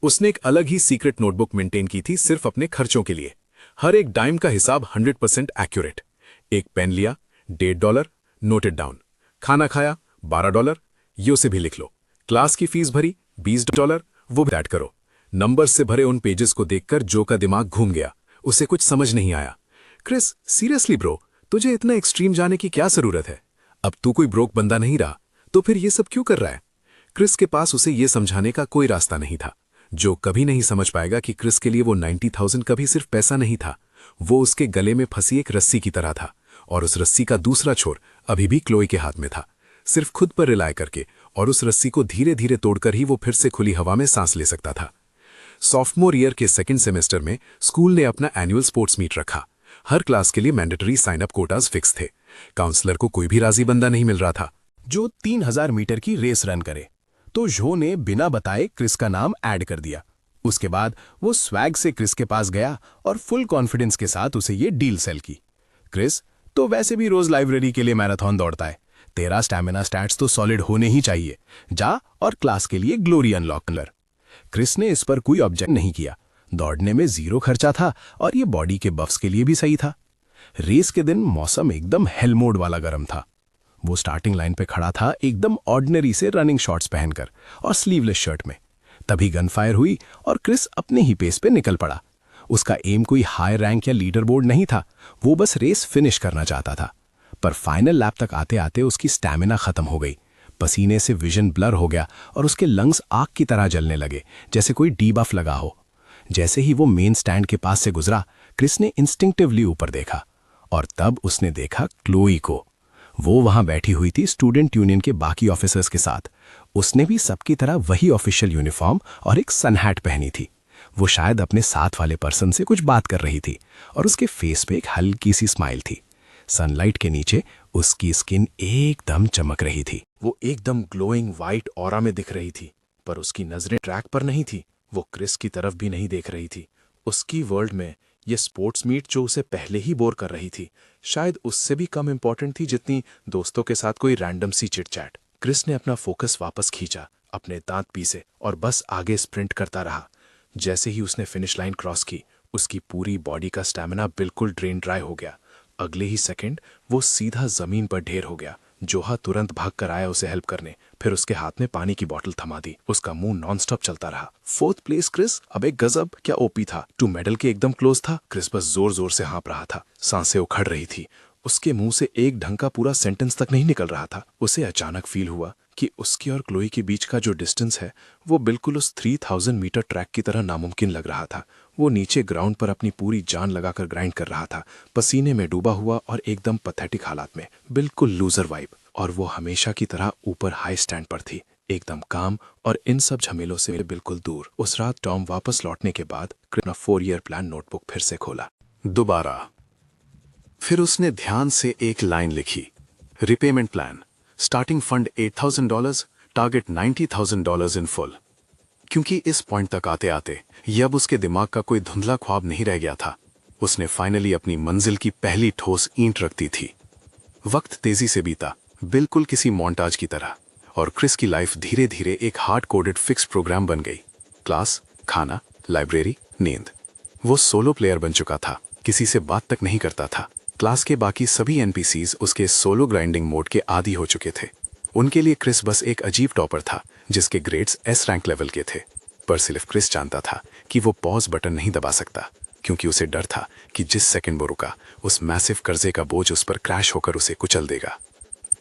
उसने एक अलग ही सीक्रेट नोटबुक मेंटेन की थी सिर्फ अपने खर्चों के लिए। हर एक डाइम का हिसाब 100% एक्यूरेट। एक पेन लिया, $1.5, नोटेड डाउन। खाना खाया, $12, ये उसे भी लिख लो। क्लास की फीस भरी, $20, वो भी ऐड करो। नंबर से भरे उन पेजेस को देखकर जो का दिमाग घूम गया, उसे कुछ समझ नहीं आया। क्रिस, सीरियसली ब्रो, तुझे इतना एक्सट्रीम जाने की क्या जरूरत है? अब तू कोई ब्रोक बंदा नहीं रहा, तो फिर ये सब क्यों कर रहा है? क्रिस के पास उसे ये समझाने का कोई रास्ता नहीं था। जो कभी नहीं समझ पाएगा कि क्रिस के लिए वो 90,000 कभी सिर्फ पैसा नहीं था, वो उसके गले में फंसी एक रस्सी की तरह था, और उस रस्सी का दूसरा छोर अभी भी क्लोई के हाथ में था। सिर्फ खुद पर रिलाय करके और उस रस्सी को धीरे धीरे तोड़कर ही वो फिर से खुली हवा में सांस ले सकता था। सॉफ्टमोर ईयर के 2nd सेमेस्टर में स्कूल ने अपना एनुअल स्पोर्ट्स मीट रखा। हर क्लास के लिए mandatory sign up quotas fix थे। काउंसलर को कोई भी राजी बंदा नहीं मिल रहा था जो 3000 मीटर की रेस रन करे, तो जो ने बिना बताए क्रिस का नाम ऐड कर दिया। उसके बाद वो स्वैग से क्रिस के पास गया और फुल कॉन्फिडेंस के साथ उसे ये डील सेल की। क्रिस, तो वैसे भी रोज लाइब्रेरी के लिए मैराथन दौड़ता है, तेरा स्टैमिना स्टैट्स तो सॉलिड होने ही चाहिए, जा और क्लास के लिए ग्लोरी अनलॉक कर। क्रिस ने इस पर कोई ऑब्जेक्ट नहीं किया। दौड़ने में 0 खर्चा था और ये बॉडी के बफ्स के लिए भी सही था। रेस के दिन मौसम एकदम हेल मोड वाला गर्म था। वो स्टार्टिंग लाइन पे खड़ा था एकदम ऑर्डिनरी से रनिंग शॉर्ट्स पहनकर और स्लीवलेस शर्ट में। तभी गन फायर हुई और क्रिस अपने ही पेस पे निकल पड़ा। उसका एम कोई हाई रैंक या लीडर बोर्ड नहीं था, वो बस रेस फिनिश करना चाहता था। पर फाइनल लैप तक आते आते उसकी स्टैमिना खत्म हो गई। पसीने से विजन ब्लर हो गया और उसके लंग्स आग की तरह जलने लगे, जैसे कोई डीबफ लगा हो। जैसे ही वो मेन स्टैंड के पास से गुजरा, क्रिस ने इंस्टिंक्टिवली ऊपर देखा और तब उसने देखा क्लोई को। वो वहां बैठी हुई थी स्टूडेंट यूनियन के बाकी ऑफिसर्स के साथ। उसने भी सबकी तरह वही ऑफिशियल यूनिफॉर्म और एक सन हैट पहनी थी। वो शायद अपने साथ वाले पर्सन से कुछ बात कर रही थी और उसके फेस पे एक हल्की सी स्माइल थी। सनलाइट के नीचे उसकी स्किन एकदम चमक रही थी। वो एकदम ग्लोइंग वाइट ऑरा में दिख रही थी, पर उसकी नजरें ट्रैक पर नहीं थी। वो क्रिस की तरफ भी नहीं देख रही थी। उसकी वर्ल्ड में ये स्पोर्ट्स मीट जो उसे पहले ही बोर कर रही थी, शायद उससे भी कम इंपॉर्टेंट थी जितनी दोस्तों के साथ कोई रैंडम सी चिट-चैट। क्रिस ने अपना फोकस वापस खींचा, अपने दांत पीसे और बस आगे स्प्रिंट करता रहा। जैसे ही उसने फिनिश लाइन क्रॉस की, उसकी पूरी बॉडी का स्टैमिना बिल्कुल ड्रेन ड्राई हो गया। अगले ही सेकंड वो सीधा जमीन पर ढेर हो गया। जोहा तुरंत भाग कर आया उसे हेल्प करने, फिर उसके हाथ में पानी की बोतल थमा दी। उसका मुंह नॉनस्टॉप चलता रहा। 4th प्लेस क्रिस, अबे गजब, क्या ओपी था। टू मेडल के एकदम क्लोज था। क्रिस बस जोर जोर से हाँप रहा था, सांसें उखड़ रही थी। उसके मुंह से एक ढंग का पूरा सेंटेंस तक नहीं निकल रहा था। उसे अचानक फील हुआ कि उसकी और क्लोई के बीच का जो डिस्टेंस है वो बिल्कुल उस 3000 मीटर ट्रैक की तरह नामुमकिन लग रहा था। वो नीचे ग्राउंड पर अपनी पूरी जान लगाकर ग्राइंड कर रहा था, पसीने में डूबा हुआ और एकदम पैथेटिक हालात में, बिल्कुल लूजर वाइब। और वो हमेशा की तरह ऊपर हाई स्टैंड पर थी, एकदम काम और इन सब झमेलों से बिल्कुल दूर। उस रात टॉम वापस लौटने के बाद अपना 4 ईयर प्लान नोटबुक फिर से खोला। दोबारा फिर उसने ध्यान से एक लाइन लिखी, repayment plan, starting fund $8,000, target $90,000 in full. क्योंकि इस पॉइंट तक आते आते ये अब उसके दिमाग का कोई धुंधला ख्वाब नहीं रह गया था। उसने फाइनली अपनी मंजिल की पहली ठोस ईंट रख दी थी। वक्त तेजी से बीता, बिल्कुल किसी मोन्टाज की तरह, और क्रिस की लाइफ धीरे धीरे एक हार्ड कोडेड फिक्स प्रोग्राम बन गई। क्लास, खाना, लाइब्रेरी, नींद। वो सोलो प्लेयर बन चुका था, किसी से बात तक नहीं करता था। क्लास के बाकी सभी एनपीसीज उसके सोलो ग्राइंडिंग मोड के आदी हो चुके थे। उनके लिए क्रिस बस एक अजीब टॉपर था जिसके ग्रेड्स एस रैंक लेवल के थे। पर सिर्फ क्रिस जानता था कि वो पॉज बटन नहीं दबा सकता, क्योंकि उसे डर था कि जिस सेकंड वो रुका उस मैसिव कर्जे का बोझ उस पर क्रैश होकर उसे कुचल देगा।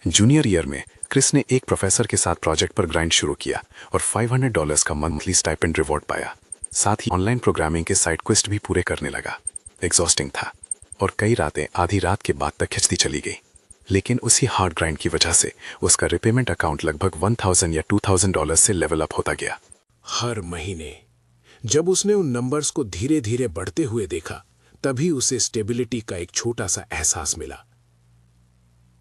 जूनियर ईयर में क्रिस ने एक प्रोफेसर के साथ प्रोजेक्ट पर ग्राइंड शुरू किया और $500 का मंथली स्टाइपेंड रिवॉर्ड पाया। साथ ही ऑनलाइन प्रोग्रामिंग के साइड क्वेस्ट भी पूरे करने लगा। एग्जॉस्टिंग था और कई रातें आधी रात के बाद तक खिंचती चली गई। लेकिन उसी हार्ड ग्राइंड की वजह से उसका रिपेमेंट अकाउंट लगभग $1,000 या $2,000 से लेवल अप होता गया। हर महीने जब उसने उन नंबर्स को धीरे धीरे बढ़ते हुए देखा, तभी उसे स्टेबिलिटी का एक छोटा सा एहसास मिला।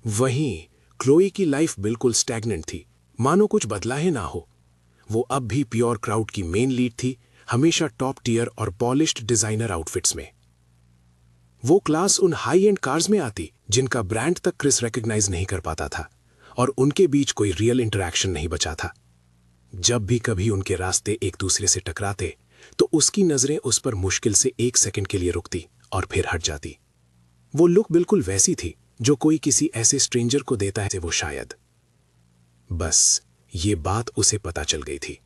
वहीं क्लोई की लाइफ बिल्कुल स्टैग्नेंट थी, मानो कुछ बदला ही ना हो। वो अब भी प्योर क्राउड की मेन लीड थी, हमेशा टॉप टियर और पॉलिश्ड डिजाइनर आउटफिट्स में। वो क्लास उन हाई एंड कार्स में आती जिनका ब्रांड तक क्रिस रिकॉग्नाइज नहीं कर पाता था, और उनके बीच कोई रियल इंटरेक्शन नहीं बचा था। जब भी कभी उनके रास्ते एक दूसरे से टकराते तो उसकी नजरें उस पर मुश्किल से 1 सेकंड के लिए रुकती और फिर हट जाती। वो लुक बिल्कुल वैसी थी जो कोई किसी ऐसे स्ट्रेंजर को देता है वो शायद। बस ये बात उसे पता चल गई थी।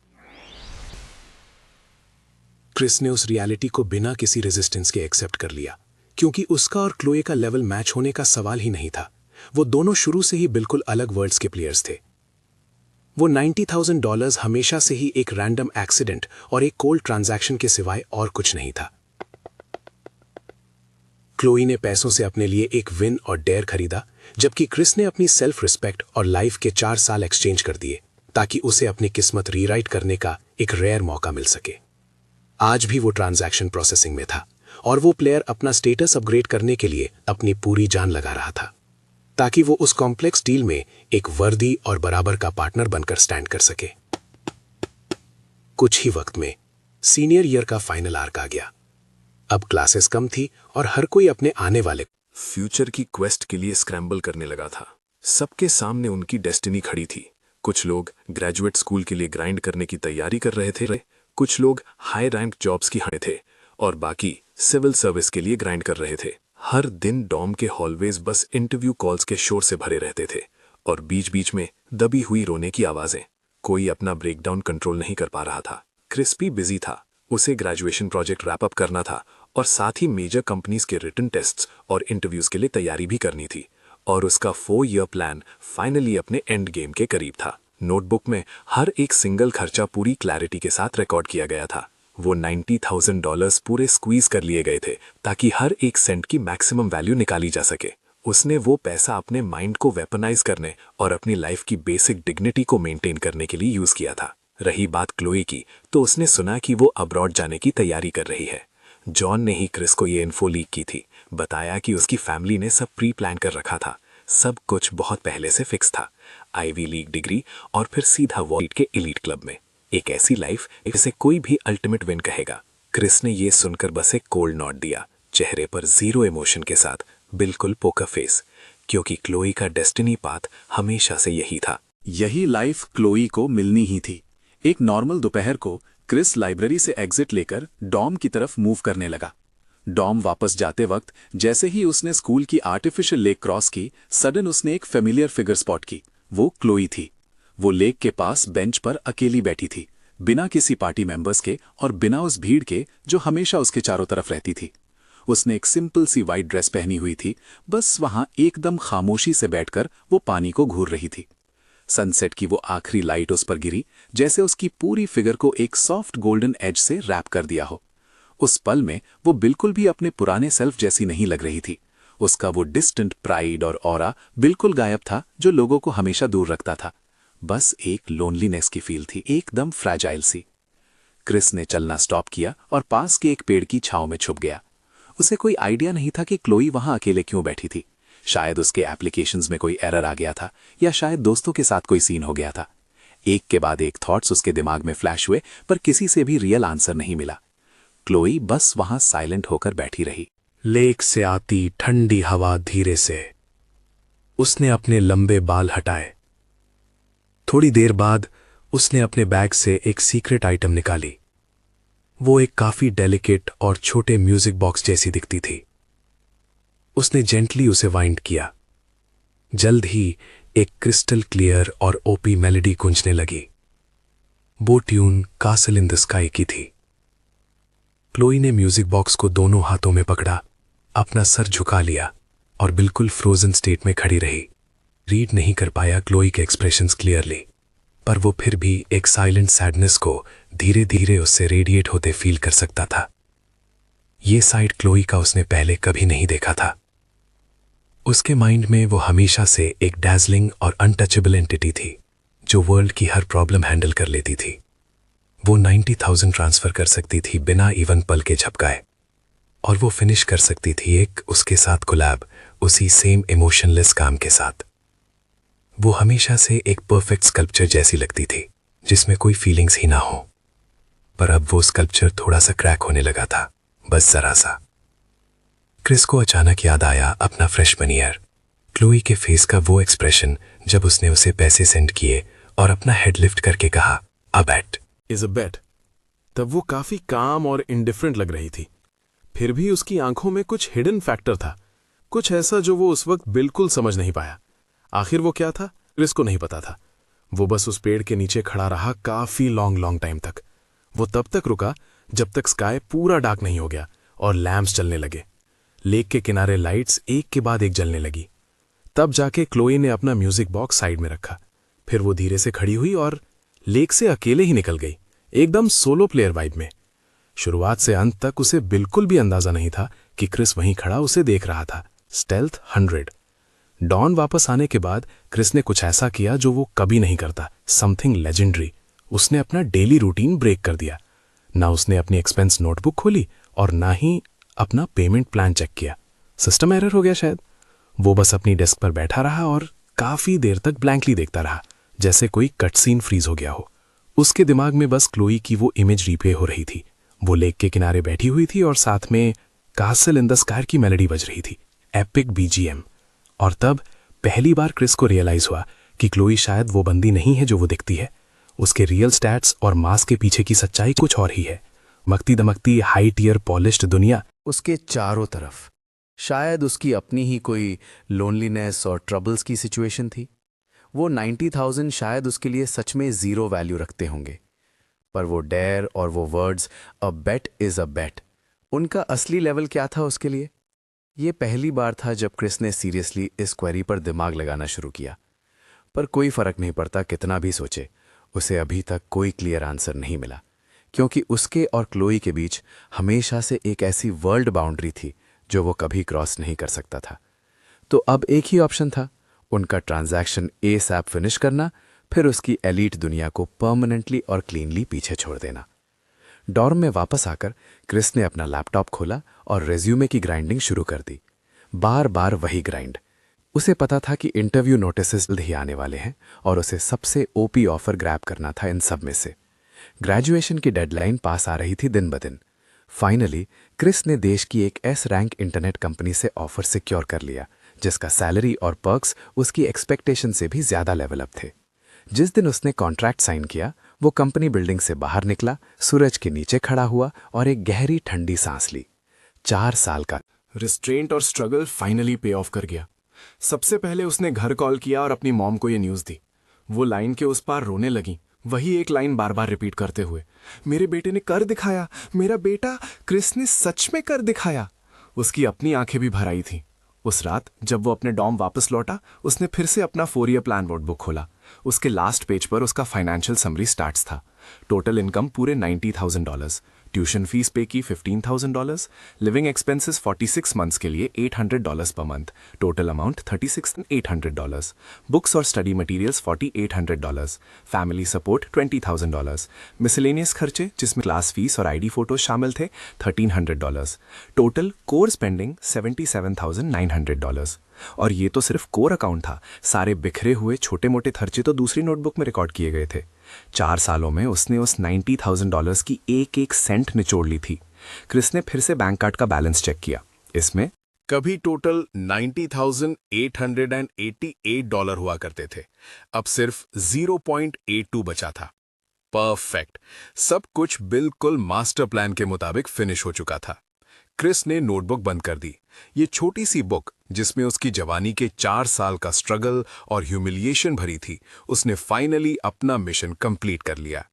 क्रिस ने उस रियलिटी को बिना किसी रेजिस्टेंस के एक्सेप्ट कर लिया, क्योंकि उसका और क्लोए का लेवल मैच होने का सवाल ही नहीं था। वो दोनों शुरू से ही बिल्कुल अलग वर्ल्ड्स के प्लेयर्स थे। वो $90,000 हमेशा से ही एक रैंडम एक्सीडेंट और एक कोल्ड ट्रांजैक्शन के सिवाय और कुछ नहीं था। क्लोई ने पैसों से अपने लिए एक विन और डेयर खरीदा, जबकि क्रिस ने अपनी सेल्फ रिस्पेक्ट और लाइफ के 4 साल एक्सचेंज कर दिए ताकि उसे अपनी किस्मत रीराइट करने का एक रेयर मौका मिल सके। आज भी वो ट्रांजैक्शन प्रोसेसिंग में था और वो प्लेयर अपना स्टेटस अपग्रेड करने के लिए अपनी पूरी जान लगा रहा था ताकि वो उस कॉम्प्लेक्स डील में एक वर्दी और बराबर का पार्टनर बनकर स्टैंड कर सके। कुछ ही वक्त में सीनियर ईयर का फाइनल आर्क आ गया। अब क्लासेस कम थी और हर कोई अपने आने वाले फ्यूचर की क्वेस्ट के लिए स्क्रैम्बल करने लगा था। सबके सामने उनकी डेस्टिनी खड़ी थी। कुछ लोग ग्रेजुएट स्कूल के लिए ग्राइंड करने की तैयारी कर रहे थे, कुछ लोग हाई रैंक जॉब्स की हड़े थे और बाकी सिविल सर्विस के लिए ग्राइंड कर रहे थे। हर दिन डॉम के हॉलवेज बस इंटरव्यू कॉल्स के शोर से भरे रहते थे और बीच बीच में दबी हुई रोने की आवाजें। कोई अपना ब्रेकडाउन कंट्रोल नहीं कर पा रहा था। क्रिस भी बिजी था, उसे ग्रेजुएशन प्रोजेक्ट रैप अप करना था और साथ ही मेजर कंपनीज के रिटन टेस्ट्स और इंटरव्यूज के लिए तैयारी भी करनी थी। और उसका 4 ईयर प्लान फाइनली अपने एंड गेम के करीब था। नोटबुक में हर एक सिंगल खर्चा पूरी क्लैरिटी के साथ रिकॉर्ड किया गया था। वो $90,000 पूरे स्क्वीज कर लिए गए थे ताकि हर एक सेंट की मैक्सिमम वैल्यू निकाली जा सके। उसने वो पैसा अपने माइंड को वेपनाइज करने और अपनी लाइफ की बेसिक डिग्निटी को मेंटेन करने के लिए यूज किया था। रही बात क्लोई की, तो उसने सुना कि वो अब्रॉड जाने की तैयारी कर रही है। जॉन ने ही क्रिस को ये इन्फो लीक की थी। बताया कि उसकी फैमिली ने सब प्री प्लान कर रखा था। सब कुछ बहुत पहले से फिक्स था। आईवी लीग डिग्री और फिर सीधा वॉलीट के एलीट क्लब में। एक ऐसी लाइफ जिसे कोई भी अल्टीमेट विन कहेगा। क्रिस ने ये सुनकर बस एक कोल्ड नॉट दिया, चेहरे पर जीरो इमोशन के साथ, बिल्कुल पोकर फेस, क्योंकि क्लोई का डेस्टिनी पाथ हमेशा से यही था। यही लाइफ क्लोई को मिलनी ही थी। एक नॉर्मल दोपहर को क्रिस लाइब्रेरी से एग्जिट लेकर डॉम की तरफ मूव करने लगा। डॉम वापस जाते वक्त जैसे ही उसने स्कूल की आर्टिफिशियल लेक क्रॉस की, सडन उसने एक फेमिलियर फिगर स्पॉट की। वो क्लोई थी। वो लेक के पास बेंच पर अकेली बैठी थी, बिना किसी पार्टी मेंबर्स के और बिना उस भीड़ के जो हमेशा उसके चारों तरफ रहती थी। उसने एक सिंपल सी वाइट ड्रेस पहनी हुई थी। बस वहां एकदम खामोशी से बैठकर वो पानी को घूर रही थी। सनसेट की वो आखिरी लाइट उस पर गिरी, जैसे उसकी पूरी फिगर को एक सॉफ्ट गोल्डन एज से रैप कर दिया हो। उस पल में वो बिल्कुल भी अपने पुराने सेल्फ जैसी नहीं लग रही थी। उसका वो डिस्टेंट प्राइड और ऑरा बिल्कुल गायब था जो लोगों को हमेशा दूर रखता था। बस एक लोनलीनेस की फील थी, एकदम फ्रैजाइल सी। क्रिस ने चलना स्टॉप किया और पास के एक पेड़ की छांव में छुप गया। उसे कोई आइडिया नहीं था कि क्लोई वहां अकेले क्यों बैठी थी। शायद उसके एप्लीकेशंस में कोई एरर आ गया था, या शायद दोस्तों के साथ कोई सीन हो गया था। एक के बाद एक थॉट्स उसके दिमाग में फ्लैश हुए, पर किसी से भी रियल आंसर नहीं मिला। क्लोई बस वहां साइलेंट होकर बैठी रही। लेक से आती ठंडी हवा धीरे से। उसने अपने लंबे बाल हटाए। थोड़ी देर बाद उसने अपने बैग से एक सीक्रेट आइटम निकाली। वो एक काफी डेलिकेट और छोटे म्यूजिक बॉक्स जैसी दिखती थी। उसने जेंटली उसे वाइंड किया। जल्द ही एक क्रिस्टल क्लियर और ओपी मेलोडी गूंजने लगी। वो tune castle in the sky की थी। क्लोई ने म्यूजिक बॉक्स को दोनों हाथों में पकड़ा, अपना सर झुका लिया और बिल्कुल फ्रोजन स्टेट में खड़ी रही। रीड नहीं कर पाया क्लोई के एक्सप्रेशंस क्लियरली, पर वो फिर भी एक साइलेंट सैडनेस को धीरे धीरे उससे रेडिएट होते फील कर सकता था। ये साइड क्लोई का उसने पहले कभी नहीं देखा था। उसके माइंड में वो हमेशा से एक डैजलिंग और अनटचेबल एंटिटी थी जो वर्ल्ड की हर प्रॉब्लम हैंडल कर लेती थी। वो 90,000 ट्रांसफर कर सकती थी बिना इवन पल के झपकाए, और वो फिनिश कर सकती थी एक उसके साथ कोलैब उसी सेम इमोशनलेस काम के साथ। वो हमेशा से एक परफेक्ट स्कल्पचर जैसी लगती थी जिसमें कोई फीलिंग्स ही ना हो, पर अब वो स्कल्पचर थोड़ा सा क्रैक होने लगा था, बस जरा सा। क्रिस को अचानक याद आया अपना फ्रेशमन ईयर, क्लोई के फेस का वो एक्सप्रेशन जब उसने उसे पैसे सेंड किए और अपना हेड लिफ्ट करके कहा, अ बेट इज अ बेट। तब वो काफी काम और इंडिफरेंट लग रही थी, फिर भी उसकी आंखों में कुछ हिडन फैक्टर था, कुछ ऐसा जो वो उस वक्त बिल्कुल समझ नहीं पाया। आखिर वो क्या था, क्रिस को नहीं पता था। वो बस उस पेड़ के नीचे खड़ा रहा काफी लॉन्ग टाइम तक। वो तब तक रुका जब तक स्काई पूरा डार्क नहीं हो गया और लैंप्स जलने लगे। लेक के किनारे लाइट्स एक के बाद एक जलने लगी। तब जाके क्लोई ने अपना म्यूजिक बॉक्स साइड में रखा। फिर वो धीरे से खड़ी हुई और लेक से अकेले ही निकल गई, एकदम सोलो प्लेयर वाइब में। शुरुआत से अंत तक उसे बिल्कुल भी अंदाजा नहीं था कि क्रिस वहीं खड़ा उसे देख रहा था। स्टेल्थ 100। डॉन वापस आने के बाद क्रिस ने कुछ ऐसा किया जो वो कभी नहीं करता, समथिंग लेजेंडरी। उसने अपना डेली रूटीन ब्रेक कर दिया। ना उसने अपनी एक्सपेंस नोटबुक खोली और ना ही अपना पेमेंट प्लान चेक किया। सिस्टम एरर हो गया शायद। वो बस अपनी डेस्क पर बैठा रहा और काफी देर तक ब्लैंकली देखता रहा, जैसे कोई कट सीन फ्रीज हो गया हो। उसके दिमाग में बस क्लोई की वो इमेज रिप्ले हो रही थी। वो लेक के किनारे बैठी हुई थी और साथ में कासल इन द स्काई की मेलोडी बज रही थी, एपिक बीजीएम। और तब पहली बार क्रिस को रियलाइज हुआ कि क्लोई शायद वो बंदी नहीं है जो वो दिखती है। उसके रियल स्टैट्स और मास्क के पीछे की सच्चाई कुछ और ही है। मकती दमकती हाई टियर पॉलिश्ड दुनिया उसके चारों तरफ। शायद उसकी अपनी ही कोई लोनलीनेस और ट्रबल्स की सिचुएशन थी। वो 90,000 शायद उसके लिए सच में जीरो वैल्यू रखते होंगे, पर वो डेयर और वो words, a bet is a बेट, उनका असली लेवल क्या था उसके लिए? ये पहली बार था जब क्रिस ने सीरियसली इस क्वेरी पर दिमाग लगाना शुरू किया। पर कोई फर्क नहीं पड़ता कितना भी सोचे, उसे अभी तक कोई क्लियर आंसर नहीं मिला, क्योंकि उसके और क्लोई के बीच हमेशा से एक ऐसी वर्ल्ड बाउंड्री थी जो वो कभी क्रॉस नहीं कर सकता था। तो अब एक ही ऑप्शन था, उनका ट्रांजैक्शन एसएप फिनिश करना, फिर उसकी एलीट दुनिया को परमानेंटली और क्लीनली पीछे छोड़ देना। डॉर्म में वापस आकर क्रिस ने अपना लैपटॉप खोला और रेज्यूमे की ग्राइंडिंग शुरू कर दी। बार बार वही ग्राइंड। उसे पता था कि इंटरव्यू नोटिसेस जल्द ही आने वाले हैं और उसे सबसे ओपी ऑफर ग्रैब करना था इन सब में से। ग्रेजुएशन की डेडलाइन पास आ रही थी दिन ब दिन। फाइनली क्रिस ने देश की एक एस रैंक इंटरनेट कंपनी से ऑफर सिक्योर कर लिया, जिसका सैलरी और पर्क्स उसकी एक्सपेक्टेशन से भी ज्यादा लेवल अप थे। जिस दिन उसने कॉन्ट्रैक्ट साइन किया, वो कंपनी बिल्डिंग से बाहर निकला, सूरज के नीचे खड़ा हुआ और एक गहरी ठंडी सांस ली। 4 साल का रिस्ट्रेंट और स्ट्रगल फाइनली पे ऑफ कर गया। सबसे पहले उसने घर कॉल किया और अपनी मॉम को ये न्यूज़ दी। वो लाइन के उस पार रोने लगी, वही एक लाइन बार बार रिपीट करते हुए, मेरे बेटे ने कर दिखाया, मेरा बेटा क्रिस ने सच में कर दिखाया। उसकी अपनी आंखें भी भर आई थी। उस रात जब वो अपने डॉर्म वापस लौटा, उसने फिर से अपना 4 ईयर प्लान नोटबुक खोला। उसके लास्ट पेज पर उसका फाइनेंशियल समरी स्टार्ट्स था। टोटल इनकम पूरे $90,000, ट्यूशन फीस पे की $15,000, लिविंग एक्सपेंसेस 46 मंथ्स के लिए $800 पर मंथ, टोटल अमाउंट $36,800, बुक्स और study materials $4,800, family support $20,000, miscellaneous खर्चे जिसमें क्लास फीस और आईडी फोटोज शामिल थे $1,300, टोटल कोर स्पेंडिंग $77,900। और ये तो सिर्फ कोर अकाउंट था, सारे बिखरे हुए छोटे मोटे खर्चे तो दूसरी नोटबुक में रिकॉर्ड किए गए थे। 4 सालों में उसने उस $90,000 की एक एक सेंट निचोड़ ली थी। क्रिस ने फिर से बैंक कार्ड का बैलेंस चेक किया। इसमें कभी टोटल $90,888 हुआ करते थे, अब सिर्फ 0.82 बचा था। परफेक्ट, सब कुछ बिल्कुल मास्टर प्लान के मुताबिक फिनिश हो चुका था। क्रिस ने नोटबुक बंद कर दी। ये छोटी सी बुक जिसमें उसकी जवानी के 4 साल का स्ट्रगल और ह्यूमिलिएशन भरी थी, उसने फाइनली अपना मिशन कंप्लीट कर लिया।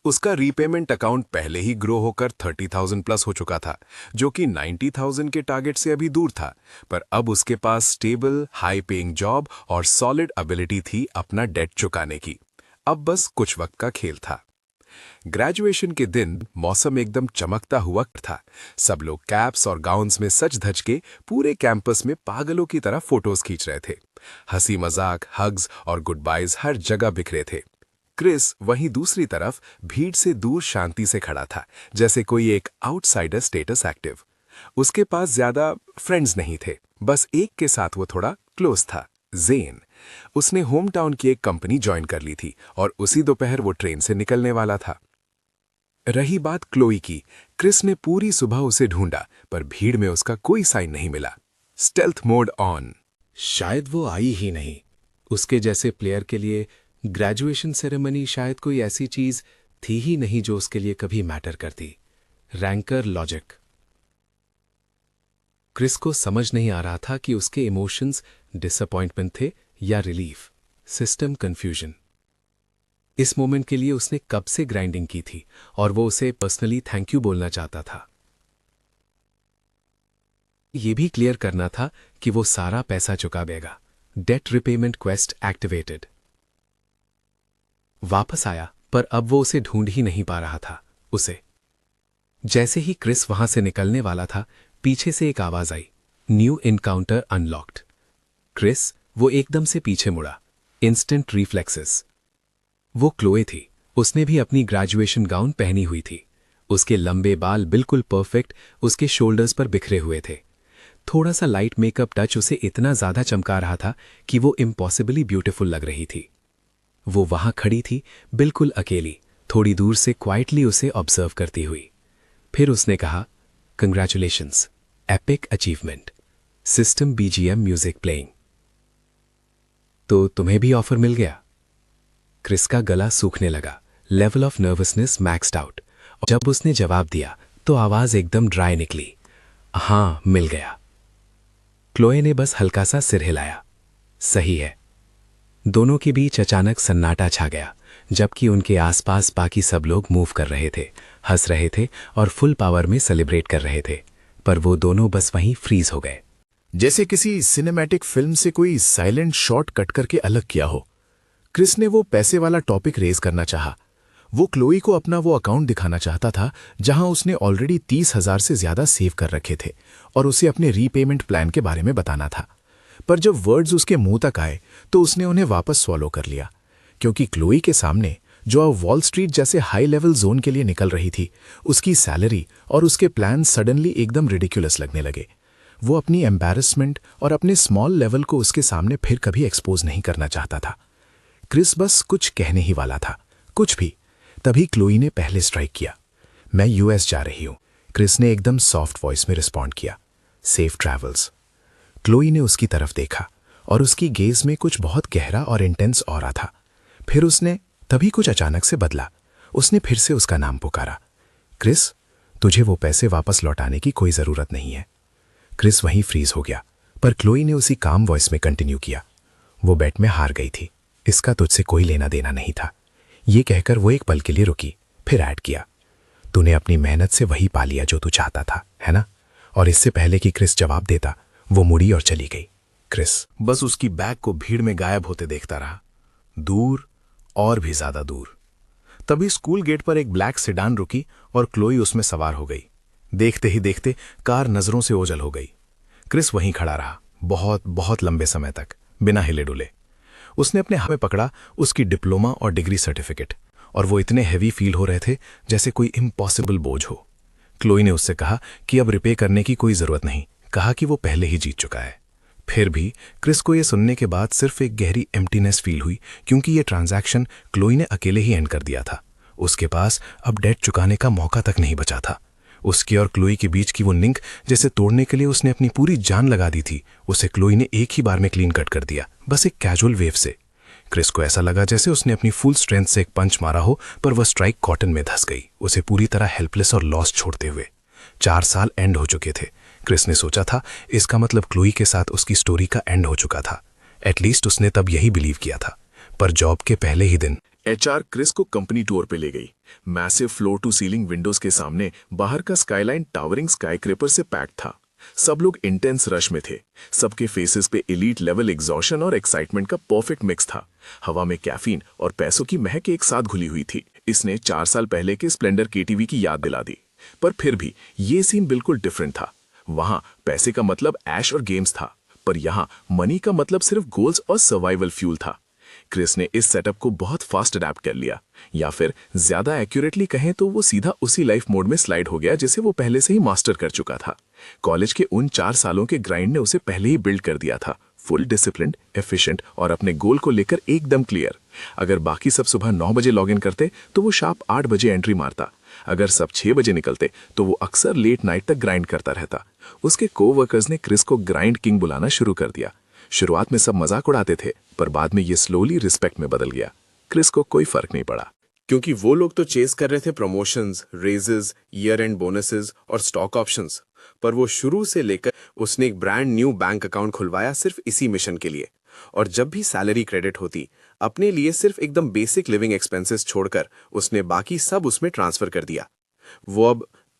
उसका रीपेमेंट अकाउंट पहले ही ग्रो होकर 30,000 प्लस हो चुका था, जो कि 90,000 के टारगेट से अभी दूर था, पर अब उसके पास स्टेबल हाई पेइंग जॉब और सॉलिड एबिलिटी थी अपना डेट चुकाने की। अब बस कुछ वक्त का खेल था। ग्रेजुएशन के दिन मौसम एकदम चमकता हुआ था। सब लोग कैप्स और गाउन्स में सज धज के पूरे कैंपस में पागलों की तरह फोटोज खींच रहे थे। हंसी मजाक, हग्स और गुड बाइज हर जगह बिखरे थे। क्रिस वहीं दूसरी तरफ भीड़ से दूर शांति से खड़ा था, जैसे कोई एक आउटसाइडर स्टेटस एक्टिव। उसके पास ज्यादा फ्रेंड्स नहीं थे, बस एक के साथ वो थोड़ा क्लोज था, जेन। उसने होम टाउन की एक कंपनी ज्वाइन कर ली थी और उसी दोपहर वो ट्रेन से निकलने वाला था। रही बात क्लोई की, क्रिस ने पूरी सुबह उसे ढूंढा, पर भीड़ में उसका कोई साइन नहीं मिला। Stealth mode on. शायद वो आई ही नहीं। उसके जैसे प्लेयर के लिए ग्रेजुएशन सेरेमनी शायद कोई ऐसी चीज थी ही नहीं जो उसके लिए कभी मैटर करती। Ranker logic. क्रिस को समझ नहीं आ रहा था कि उसके इमोशंस डिसअपॉइंटमेंट थे या रिलीफ, सिस्टम कंफ्यूजन। इस मोमेंट के लिए उसने कब से ग्राइंडिंग की थी और वो उसे पर्सनली थैंक यू बोलना चाहता था। ये भी क्लियर करना था कि वो सारा पैसा चुका देगा। Debt repayment quest activated. वापस आया, पर अब वो उसे ढूंढ ही नहीं पा रहा था। उसे जैसे ही क्रिस वहां से निकलने वाला था, पीछे से एक आवाज आई, न्यू इनकाउंटर अनलॉक्ड। क्रिस वो एकदम से पीछे मुड़ा। Instant reflexes. वो क्लोए थी। उसने भी अपनी ग्रेजुएशन गाउन पहनी हुई थी। उसके लंबे बाल बिल्कुल परफेक्ट उसके शोल्डर्स पर बिखरे हुए थे। थोड़ा सा लाइट मेकअप टच उसे इतना ज्यादा चमका रहा था कि वो इम्पॉसिबली ब्यूटीफुल लग रही थी। वो वहां खड़ी थी, बिल्कुल अकेली, थोड़ी दूर से क्वाइटली उसे ऑब्जर्व करती हुई। फिर उसने कहा, congratulations, epic achievement, system BGM music playing. तो तुम्हें भी ऑफर मिल गया? क्रिस का गला सूखने लगा, level of nervousness maxed out. और जब उसने जवाब दिया तो आवाज एकदम ड्राई निकली, हां मिल गया। क्लोए ने बस हल्का सा सिर हिलाया, सही है। दोनों के बीच अचानक सन्नाटा छा गया, जबकि उनके आसपास बाकी सब लोग मूव कर रहे थे, हंस रहे थे और फुल पावर में सेलिब्रेट कर रहे थे, पर वो दोनों बस वहीं फ्रीज हो गए। जैसे किसी सिनेमैटिक फिल्म से कोई साइलेंट शॉट कट करके अलग किया हो। क्रिस ने वो पैसे वाला टॉपिक रेज करना चाहा। वो क्लोई को अपना वो अकाउंट दिखाना चाहता था जहां उसने ऑलरेडी 30,000 से ज्यादा सेव कर रखे थे और उसे अपने रीपेमेंट प्लान के बारे में बताना था। पर जब वर्ड्स उसके मुंह तक आए तो उसने उन्हें वापस स्वॉलो कर लिया, क्योंकि क्लोई के सामने, जो अब वॉल स्ट्रीट जैसे हाई लेवल जोन के लिए निकल रही थी, उसकी सैलरी और उसके प्लान सडनली एकदम रिडिकुलस लगने लगे। वो अपनी एम्बैरेसमेंट और अपने स्मॉल लेवल को उसके सामने फिर कभी एक्सपोज नहीं करना चाहता था। क्रिस बस कुछ कहने ही वाला था, कुछ भी। तभी क्लोई ने पहले स्ट्राइक किया। मैं यूएस जा रही हूं, क्रिस ने एकदम सॉफ्ट वॉइस में रिस्पॉन्ड किया। Safe travels. क्लोई ने उसकी तरफ देखा और उसकी गेज में कुछ बहुत गहरा और इंटेंस ऑरा था। फिर उसने तभी कुछ अचानक से बदला। उसने फिर से उसका नाम पुकारा, क्रिस, तुझे वो पैसे वापस लौटाने की कोई जरूरत नहीं है। क्रिस वहीं फ्रीज हो गया, पर क्लोई ने उसी काम वॉइस में कंटिन्यू किया, वो बेट में हार गई थी, इसका तुझसे कोई लेना देना नहीं था। ये कहकर वो एक पल के लिए रुकी, फिर ऐड किया, तूने अपनी मेहनत से वही पा लिया जो तू चाहता था, है ना? और इससे पहले कि क्रिस जवाब देता, वो मुड़ी और चली गई। क्रिस बस उसकी बैग को भीड़ में गायब होते देखता रहा। दूर और भी ज्यादा दूर। तभी स्कूल गेट पर एक ब्लैक सेडान रुकी और क्लोई उसमें सवार हो गई। देखते ही देखते कार नजरों से ओझल हो गई। क्रिस वहीं खड़ा रहा, बहुत बहुत लंबे समय तक, बिना हिले डुले। उसने अपने हाथ में पकड़ा उसकी डिप्लोमा और डिग्री सर्टिफिकेट, और वो इतने हैवी फील हो रहे थे जैसे कोई इम्पॉसिबल बोझ हो। क्लोई ने उससे कहा कि अब रिपे करने की कोई जरूरत नहीं, कहा कि वो पहले ही जीत चुका है। फिर भी क्रिस को यह सुनने के बाद सिर्फ एक गहरी एम्प्टीनेस फील हुई, क्योंकि ये ट्रांजैक्शन क्लोई ने अकेले ही एंड कर दिया था। उसके पास अब डेट चुकाने का मौका तक नहीं बचा था। उसके और क्लोई के बीच की वो लिंक जैसे तोड़ने के लिए उसने अपनी पूरी जान लगा दी थी, उसे क्लोई ने एक ही बार में क्लीन कट कर दिया, बस एक कैजुअल वेव से। क्रिस को ऐसा लगा जैसे उसने अपनी फुल स्ट्रेंथ से एक पंच मारा हो, पर वह स्ट्राइक कॉटन में धंस गई, उसे पूरी तरह हेल्पलेस और लॉस्ट छोड़ते हुए। 4 साल एंड हो चुके थे। क्रिस ने सोचा था इसका मतलब क्लोई के साथ उसकी स्टोरी का एंड हो चुका था। एटलीस्ट उसने तब यही बिलीव किया था। पर जॉब के पहले ही दिन एचआर क्रिस को कंपनी टूर पे ले गई। Massive floor to ceiling windows के सामने बाहर का स्काईलाइन टावरिंग स्काईक्रेपर से पैक्ड था। सब लोग इंटेंस रश में थे। सबके फेसेस पे एलीट लेवल एग्जॉशन और एक्साइटमेंट का परफेक्ट मिक्स था। हवा में कैफीन और पैसों की महक एक साथ घुली हुई थी। इसने 4 साल पहले के स्प्लेंडर केटीवी की याद दिला दी। पर फिर भी ये सीन बिल्कुल डिफरेंट था। वहां पैसे का मतलब ऐश और गेम्स था, पर यहाँ मनी का मतलब सिर्फ गोल्स और सर्वाइवल फ्यूल था। क्रिस ने इस सेटअप को बहुत फास्ट अडेप्ट कर लिया, या फिर ज्यादा एक्यूरेटली कहें तो वो सीधा उसी लाइफ मोड में स्लाइड हो गया जिसे वो पहले से ही मास्टर कर चुका था। कॉलेज के उन 4 सालों के ग्राइंड ने उसे पहले ही बिल्ड कर दिया था, फुल डिसिप्लिन, एफिशिएंट और अपने गोल को लेकर एकदम क्लियर। अगर बाकी सब सुबह 9 बजे लॉग इन करते तो वो शार्प 8 बजे एंट्री मारता। अगर सब 6 बजे निकलते तो वो अक्सर लेट नाइट तक ग्राइंड करता रहता। उसके कोवर्कर्स ने क्रिस को ग्राइंड किंग बुलाना शुरू कर दिया। शुरुआत में सब मजाक उड़ाते थे, पर बाद में ये स्लोली रिस्पेक्ट में बदल गया। क्रिस को कोई फर्क नहीं पड़ा, क्योंकि वो लोग तो चेस कर रहे थे promotions, raises, year and bonuses और स्टॉक ऑप्शंस। पर वो शुरू से लेकर उसने एक ब्रांड न्यू बैंक अकाउंट खुलवाया सिर्फ इसी मिशन के लिए। और जब भी सैलरी क्रेडिट होती, अपने लिए सिर्फ एकदम बेसिक लिविंग एक्सपेंसेस छोड़कर उसने बाकी सब उसमें ट्रांसफर कर दिया। वो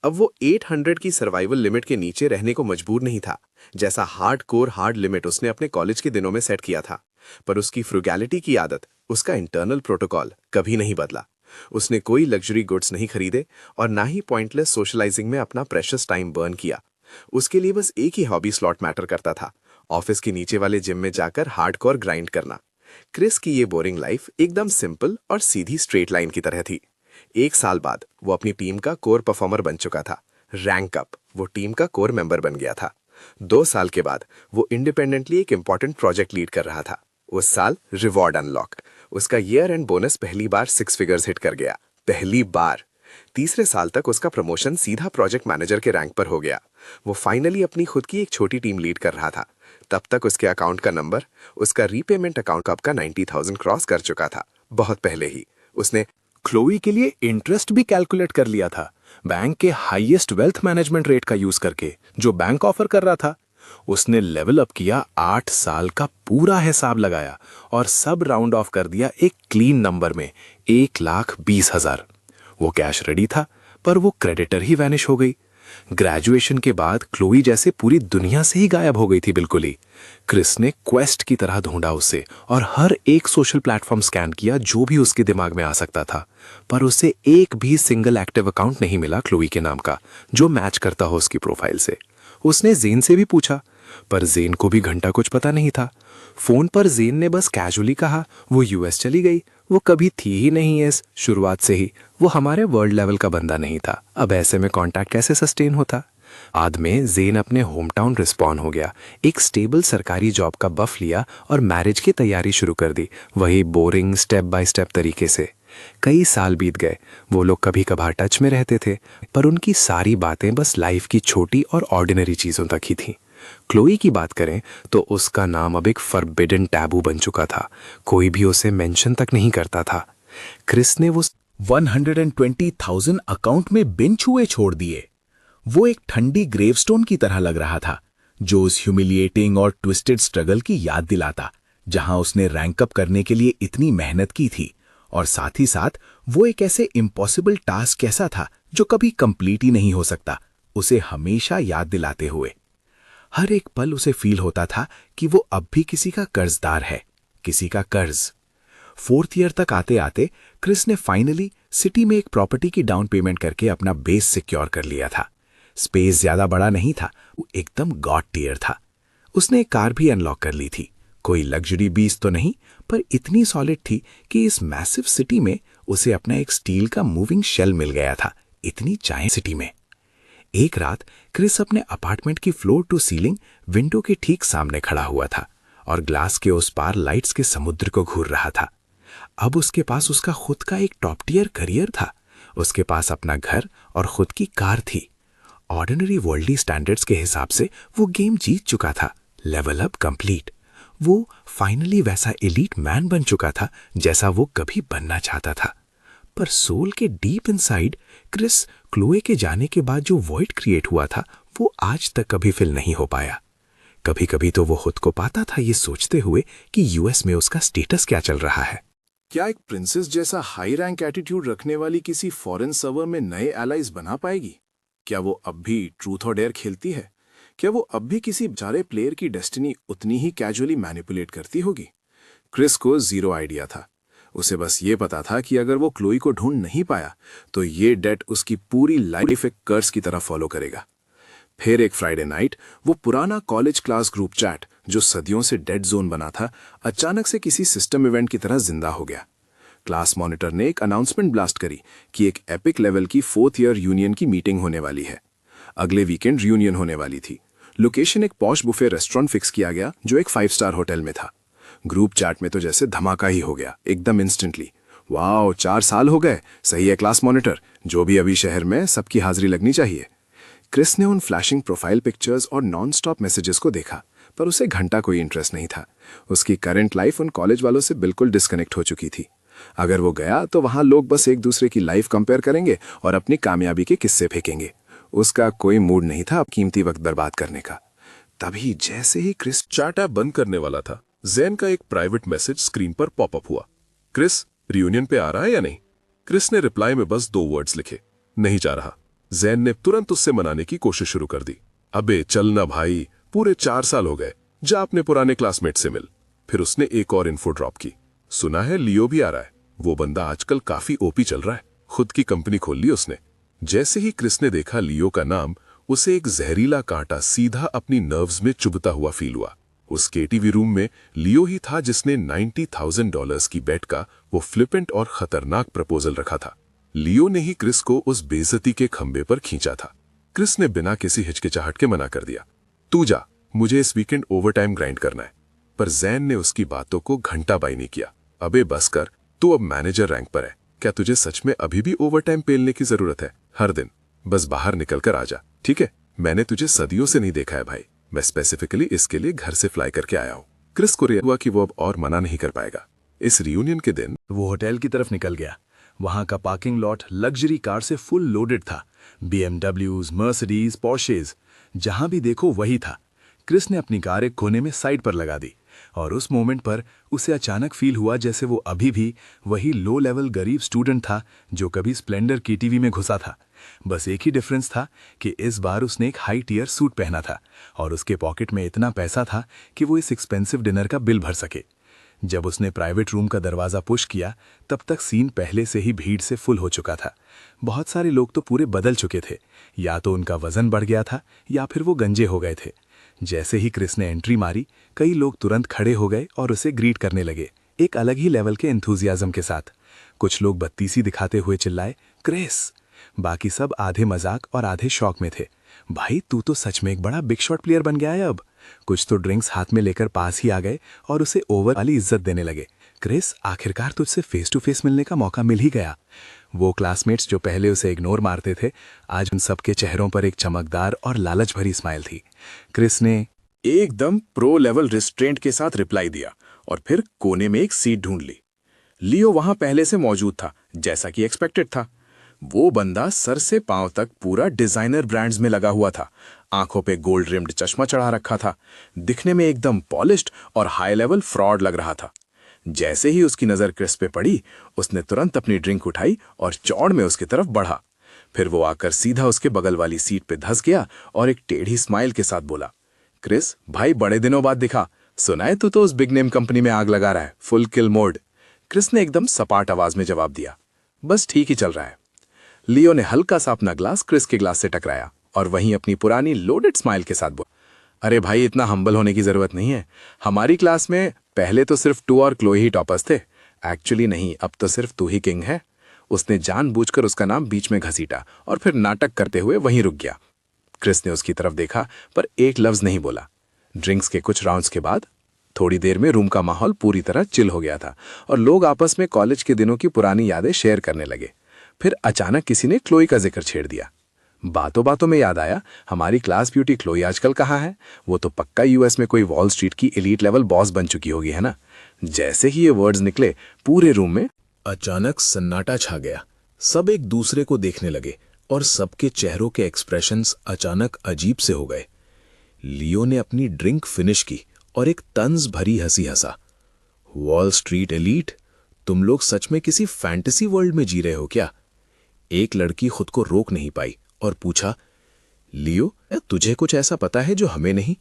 अब वो 800 की सर्वाइवल लिमिट के नीचे रहने को मजबूर नहीं था, जैसा हार्ड लिमिट उसने अपने कॉलेज के दिनों में सेट किया था। पर उसकी फ्रुगैलिटी की आदत, उसका इंटरनल प्रोटोकॉल कभी नहीं बदला। उसने कोई लग्जरी गुड्स नहीं खरीदे और ना ही पॉइंटलेस सोशलाइजिंग में अपना प्रेशियस टाइम बर्न किया। उसके लिए बस एक ही हॉबी स्लॉट मैटर करता था, ऑफिस के नीचे वाले जिम में जाकर हार्डकोर ग्राइंड करना। क्रिस की ये बोरिंग लाइफ एकदम सिंपल और सीधी स्ट्रेट लाइन की तरह थी। 1 साल बाद वो अपनी टीम का कोर परफॉर्मर बन चुका था। रैंक अप, वो टीम का कोर मेंबर बन गया था। 2 साल के बाद वो इंडिपेंडेंटली एक इंपॉर्टेंट प्रोजेक्ट लीड कर रहा था। उस साल रिवॉर्ड अनलॉक, उसका ईयर एंड बोनस पहली बार 6 फिगर्स हिट कर गया, पहली बार। तीसरे साल तक उसका प्रमोशन सीधा प्रोजेक्ट मैनेजर के रैंक पर हो गया। वो फाइनली अपनी खुद की एक छोटी टीम लीड कर रहा था। तब तक उसके अकाउंट का नंबर, उसका रीपेमेंट अकाउंट कब का 90,000 क्रॉस कर चुका था। बहुत पहले ही उसने क्लोई के लिए इंटरेस्ट भी कैलकुलेट कर लिया था, बैंक के हाईएस्ट वेल्थ मैनेजमेंट रेट का यूज करके, जो बैंक ऑफर कर रहा था। उसने लेवल अप किया, 8 साल का पूरा हिसाब लगाया और सब राउंड ऑफ कर दिया एक क्लीन नंबर में, 1,20,000। वो कैश रेडी था, पर वो क्रेडिटर ही वैनिश हो गई। ग्रेजुएशन के बाद क्लोई जैसे पूरी दुनिया से ही गायब हो गई थी बिल्कुल ही। क्रिस ने क्वेस्ट की तरह ढूंढा उसे और हर एक सोशल प्लेटफॉर्म स्कैन किया जो भी उसके दिमाग में आ सकता था, पर उसे एक भी सिंगल एक्टिव अकाउंट नहीं मिला क्लोई के नाम का जो मैच करता हो उसकी प्रोफाइल से। उसने जेन से भी पूछा, पर जेन को भी घंटा कुछ पता नहीं था। फोन पर जेन ने बस कैजुअली कहा वो यूएस चली गई, वो कभी थी ही नहीं इस शुरुआत से ही, वो हमारे वर्ल्ड लेवल का बंदा नहीं था। अब ऐसे में कांटेक्ट कैसे सस्टेन होता। बाद में जेन अपने होम टाउन रिस्पॉन हो गया, एक स्टेबल सरकारी जॉब का बफ लिया और मैरिज की तैयारी शुरू कर दी, वही बोरिंग स्टेप बाय स्टेप तरीके से। कई साल बीत गए, वो लोग कभी कभार टच में रहते थे, पर उनकी सारी बातें बस लाइफ की छोटी और ऑर्डिनरी चीजों तक ही थीं। क्लोई की बात करें तो उसका नाम अब एक फॉरबिडन टैबू बन चुका था, कोई भी उसे मेंशन तक नहीं करता था। क्रिस ने वो 120,000 अकाउंट में बिन छुए छोड़ दिए। वो एक ठंडी ग्रेवस्टोन की तरह लग रहा था, जो उस ह्यूमिलिएटिंग और ट्विस्टेड स्ट्रगल की याद दिलाता, जहां उसने रैंक अप करने के लिए इतनी मेहनत की थी। और साथ ही साथ वो एक ऐसे इम्पॉसिबल टास्क कैसा था जो कभी कंप्लीट ही नहीं हो सकता, उसे हमेशा याद दिलाते हुए। हर एक पल उसे फील होता था कि वो अब भी किसी का कर्जदार है, किसी का कर्ज। 4th ईयर तक आते आते क्रिस ने फाइनली सिटी में एक प्रॉपर्टी की डाउन पेमेंट करके अपना बेस सिक्योर कर लिया था। स्पेस ज्यादा बड़ा नहीं था, वो एकदम गॉड टियर था। उसने एक कार भी अनलॉक कर ली थी। कोई लग्जरी बीस तो नहीं, पर इतनी सॉलिड थी कि इस मैसिव सिटी में उसे अपना एक स्टील का मूविंग शेल मिल गया था, इतनी जायंट सिटी में। एक रात क्रिस अपने अपार्टमेंट की फ्लोर टू सीलिंग विंडो के ठीक सामने खड़ा हुआ था और ग्लास के उस पार लाइट्स के समुद्र को घूर रहा था। अब उसके पास उसका खुद का एक टॉप टियर करियर था, उसके पास अपना घर और खुद की कार थी। ऑर्डिनरी वर्ल्डली स्टैंडर्ड्स के हिसाब से वो गेम जीत चुका था, लेवल अप कंप्लीट। वो फाइनली वैसा एलीट मैन बन चुका था जैसा वो कभी बनना चाहता था। पर सोल के डीप इनसाइड क्रिस क्लोए के जाने के बाद जो वॉइड क्रिएट हुआ था वो आज तक कभी फिल नहीं हो पाया। कभी कभी तो वो खुद को पाता था ये सोचते हुए कि यूएस में उसका स्टेटस क्या चल रहा है। क्या एक प्रिंसेस जैसा हाई रैंक एटीट्यूड रखने वाली किसी फॉरेन सर्वर में नए एलाइज बना पाएगी? क्या वो अब भी ट्रूथ और डेयर खेलती है? क्या वो अब भी किसी बेचारे प्लेयर की डेस्टिनी उतनी ही कैजुअली मैनिपुलेट करती होगी? क्रिस को जीरो आइडिया था। उसे बस ये पता था कि अगर वो क्लोई को ढूंढ नहीं पाया तो ये डेट उसकी पूरी लाइफ एक कर्स की तरह फॉलो करेगा। फिर एक फ्राइडे नाइट वो पुराना कॉलेज क्लास ग्रुप चैट जो सदियों से डेड जोन बना था, अचानक से किसी सिस्टम इवेंट की तरह जिंदा हो गया। क्लास मॉनिटर ने एक अनाउंसमेंट ब्लास्ट करी कि एक एपिक लेवल की 4th ईयर यूनियन की मीटिंग होने वाली है। अगले वीकेंड रियूनियन होने वाली थी। लोकेशन एक पॉश बुफे रेस्टोरेंट फिक्स किया गया जो एक 5 स्टार होटल में था। ग्रुप चैट में तो जैसे धमाका ही हो गया, एकदम इंस्टेंटली। वाओ, 4 साल हो गए, सही है क्लास मॉनिटर, जो भी अभी शहर में सबकी हाजिरी लगनी चाहिए। क्रिस ने उन फ्लैशिंग प्रोफाइल पिक्चर्स और नॉन स्टॉप मैसेजेस को देखा, पर उसे घंटा कोई इंटरेस्ट नहीं था। उसकी करंट लाइफ उन कॉलेज वालों से बिल्कुल डिस्कनेक्ट हो चुकी थी। अगर वो गया तो वहां लोग बस एक दूसरे की लाइफ कंपेयर करेंगे और अपनी कामयाबी के किस्से फेंकेंगे। उसका कोई मूड नहीं था अब कीमती वक्त बर्बाद करने का। तभी जैसे ही क्रिस चैट ऐप बंद करने वाला था, जैन का एक प्राइवेट मैसेज स्क्रीन पर पॉपअप हुआ। क्रिस, रियूनियन पे आ रहा है या नहीं? क्रिस ने रिप्लाई में बस 2 वर्ड्स लिखे, नहीं जा रहा। जैन ने तुरंत उससे मनाने की कोशिश शुरू कर दी। अबे चल ना भाई, पूरे 4 साल हो गए, जा अपने पुराने क्लासमेट से मिल। फिर उसने एक और इन्फो ड्रॉप की, सुना है लियो भी आ रहा है। वो बंदा आजकल काफी ओपी चल रहा है, खुद की कंपनी खोल ली उसने। जैसे ही क्रिस ने देखा लियो का नाम, उसे एक जहरीला कांटा सीधा अपनी नर्व्स में चुभता हुआ फील हुआ। उस केटीवी रूम में लियो ही था जिसने $90,000 की बेट का वो फ्लिपेंट और खतरनाक प्रपोजल रखा था। लियो ने ही क्रिस को उस बेइज्जती के खंबे पर खींचा था। क्रिस ने बिना किसी हिचकिचाहट के मना कर दिया, तू जा, मुझे इस वीकेंड ओवरटाइम ग्राइंड करना है। पर जैन ने उसकी बातों को घंटाबाई नहीं किया। अबे बस कर, तू अब मैनेजर रैंक पर है, क्या तुझे सच में अभी भी ओवरटाइम पेलने की जरूरत है? हर दिन बस बाहर निकल कर आ जा, ठीक है? मैंने तुझे सदियों से नहीं देखा है भाई, मैं स्पेसिफिकली इसके लिए घर से फ्लाई करके आया हूँ। क्रिस को हुआ कि वो अब और मना नहीं कर पाएगा। इस रियूनियन के दिन वो होटल की तरफ निकल गया। वहां का पार्किंग लॉट लग्जरी कार से फुल लोडेड था, BMWs, मर्सिडीज, पोर्शेज, जहां भी देखो वही था। क्रिस ने अपनी कार एक कोने में साइड पर लगा दी और उस मोमेंट पर उसे अचानक फील हुआ जैसे वो अभी भी वही लो लेवल गरीब स्टूडेंट था जो कभी स्प्लेंडर की टीवी में घुसा था। बस एक ही डिफरेंस था कि इस बार उसने एक हाई टियर सूट पहना था और उसके पॉकेट में इतना पैसा था कि वो इस एक्सपेंसिव डिनर का बिल भर सके। जब उसने प्राइवेट रूम का दरवाज़ा पुश किया तब तक सीन पहले से ही भीड़ से फुल हो चुका था। बहुत सारे लोग तो पूरे बदल चुके थे, या तो उनका वजन बढ़ गया था या फिर वो गंजे हो गए थे। जैसे ही क्रिस ने एंट्री मारी, कई लोग तुरंत खड़े हो गए और उसे ग्रीट करने लगे, एक अलग ही लेवल के एंथुजियाज्म के साथ। कुछ लोग बत्तीसी दिखाते हुए चिल्लाए, क्रिस। बाकी सब आधे मजाक और आधे शौक में थे, भाई तू तो सच में एक बड़ा बिग शॉट प्लेयर बन गया है अब। कुछ तो ड्रिंक्स हाथ में लेकर पास ही आ गए और उसे ओवर वाली इज्जत देने लगे। क्रिस, आखिरकार तुझसे फेस टू फेस मिलने का मौका मिल ही गया। वो क्लासमेट्स जो पहले उसे इग्नोर मारते थे, आज उन सबके चेहरों पर एक चमकदार और लालच भरी स्माइल थी। क्रिस ने एकदम प्रो लेवल रिस्ट्रेंट के साथ रिप्लाई दिया और फिर कोने में एक सीट ढूंढ ली। लियो वहां पहले से मौजूद था, जैसा कि एक्सपेक्टेड था। वो बंदा सर से पांव तक पूरा डिजाइनर ब्रांड्स में लगा हुआ था, आंखों पे गोल्ड रिम्ड चश्मा चढ़ा रखा था, दिखने में एकदम पॉलिश्ड और हाई लेवल फ्रॉड लग रहा था। जैसे ही उसकी नजर क्रिस पे पड़ी, उसने तुरंत अपनी ड्रिंक उठाई और चौड़ में उसकी तरफ बढ़ा। फिर वो आकर सीधा उसके बगल वाली सीट पे धंस गया और एक टेढ़ी स्माइल के साथ बोला, क्रिस भाई बड़े दिनों बाद दिखा, सुना है तू तो उस बिग नेम कंपनी में आग लगा रहा है, फुल किल मोड। क्रिस ने एकदम सपाट आवाज में जवाब दिया, बस ठीक ही चल रहा है। लियो ने हल्का सा अपना ग्लास क्रिस के ग्लास से टकराया और वहीं अपनी पुरानी लोडेड स्माइल के साथ बोला, अरे भाई इतना हम्बल होने की जरूरत नहीं है। हमारी क्लास में पहले तो सिर्फ तू और क्लोई ही टॉपर्स थे। एक्चुअली नहीं, अब तो सिर्फ तू ही किंग है। उसने जानबूझकर उसका नाम बीच में घसीटा और फिर नाटक करते हुए वहीं रुक गया। क्रिस ने उसकी तरफ देखा पर एक लफ्ज नहीं बोला। ड्रिंक्स के कुछ राउंड्स के बाद थोड़ी देर में रूम का माहौल पूरी तरह चिल हो गया था और लोग आपस में कॉलेज के दिनों की पुरानी यादें शेयर करने लगे। फिर अचानक किसी ने क्लोई का जिक्र छेड़ दिया। बातों बातों में याद आया, हमारी क्लास ब्यूटी क्लोई आजकल कहाँ है? वो तो पक्का यूएस में कोई वॉल स्ट्रीट की एलीट लेवल बॉस बन चुकी होगी, है ना? जैसे ही ये वर्ड्स निकले पूरे रूम में अचानक सन्नाटा छा गया। सब एक दूसरे को देखने लगे और सबके चेहरों के एक्सप्रेशंस अचानक अजीब से हो गए। लियो ने अपनी ड्रिंक फिनिश की और एक तंज भरी हंसी हंसा। वॉल स्ट्रीट एलीट, तुम लोग सच में किसी फैंटेसी वर्ल्ड में जी रहे हो क्या? एक लड़की खुद को रोक नहीं पाई और पूछा, लियो तुझे कुछ ऐसा पता है जो हमें नहीं?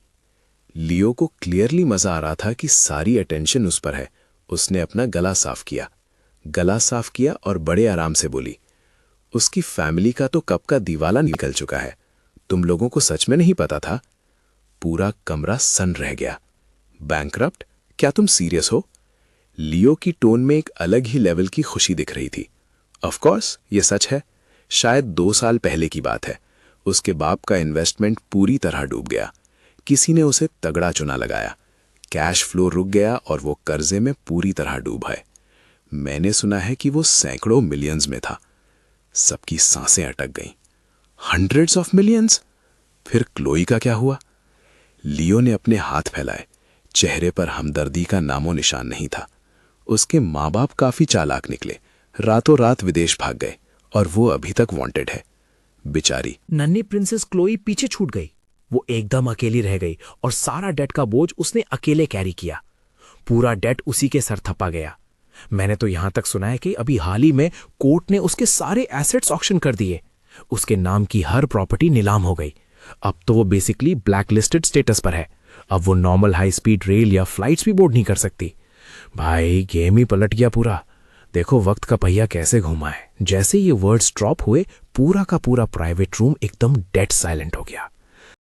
लियो को क्लियरली मजा आ रहा था कि सारी अटेंशन उस पर है। उसने अपना गला साफ किया और बड़े आराम से बोली, उसकी फैमिली का तो कब का दीवाला निकल चुका है। तुम लोगों को सच में नहीं पता था? पूरा कमरा सन्न रह गया। बैंकरप्ट? क्या तुम सीरियस हो? लियो की टोन में एक अलग ही लेवल की खुशी दिख रही थी। ऑफ कोर्स ये सच है। शायद 2 साल पहले की बात है। उसके बाप का इन्वेस्टमेंट पूरी तरह डूब गया। किसी ने उसे तगड़ा चुना लगाया। कैश फ्लो रुक गया और वो कर्जे में पूरी तरह डूब है। मैंने सुना है कि वो सैकड़ों मिलियंस में था। सबकी सांसें अटक गईं। Hundreds of millions? फिर क्लोई का क्या हुआ? लियो ने अपने हाथ फैलाए। चेहरे पर हमदर्दी का नामो निशान नहीं था। उसके माँ बाप काफी चालाक निकले, रातों रात विदेश भाग गए और वो अभी तक वांटेड है। बेचारी नन्ही प्रिंसेस क्लोई पीछे छूट गई। वो एकदम अकेली रह गई और सारा डेट का बोझ उसने अकेले कैरी किया। पूरा डेट उसी के सर थपा गया। मैंने तो यहां तक सुना है कि अभी हाल ही में कोर्ट ने उसके सारे एसेट्स ऑक्शन कर दिए। उसके नाम की हर प्रॉपर्टी नीलाम हो गई। अब तो वो बेसिकली ब्लैकलिस्टेड स्टेटस पर है। अब वो नॉर्मल हाई स्पीड रेल या फ्लाइट्स भी बोर्ड नहीं कर सकती। भाई गेम ही पलट गया पूरा। देखो वक्त का पहिया कैसे घुमा है। जैसे ये वर्ड्स ड्रॉप हुए पूरा का पूरा प्राइवेट रूम एकदम डेड साइलेंट हो गया।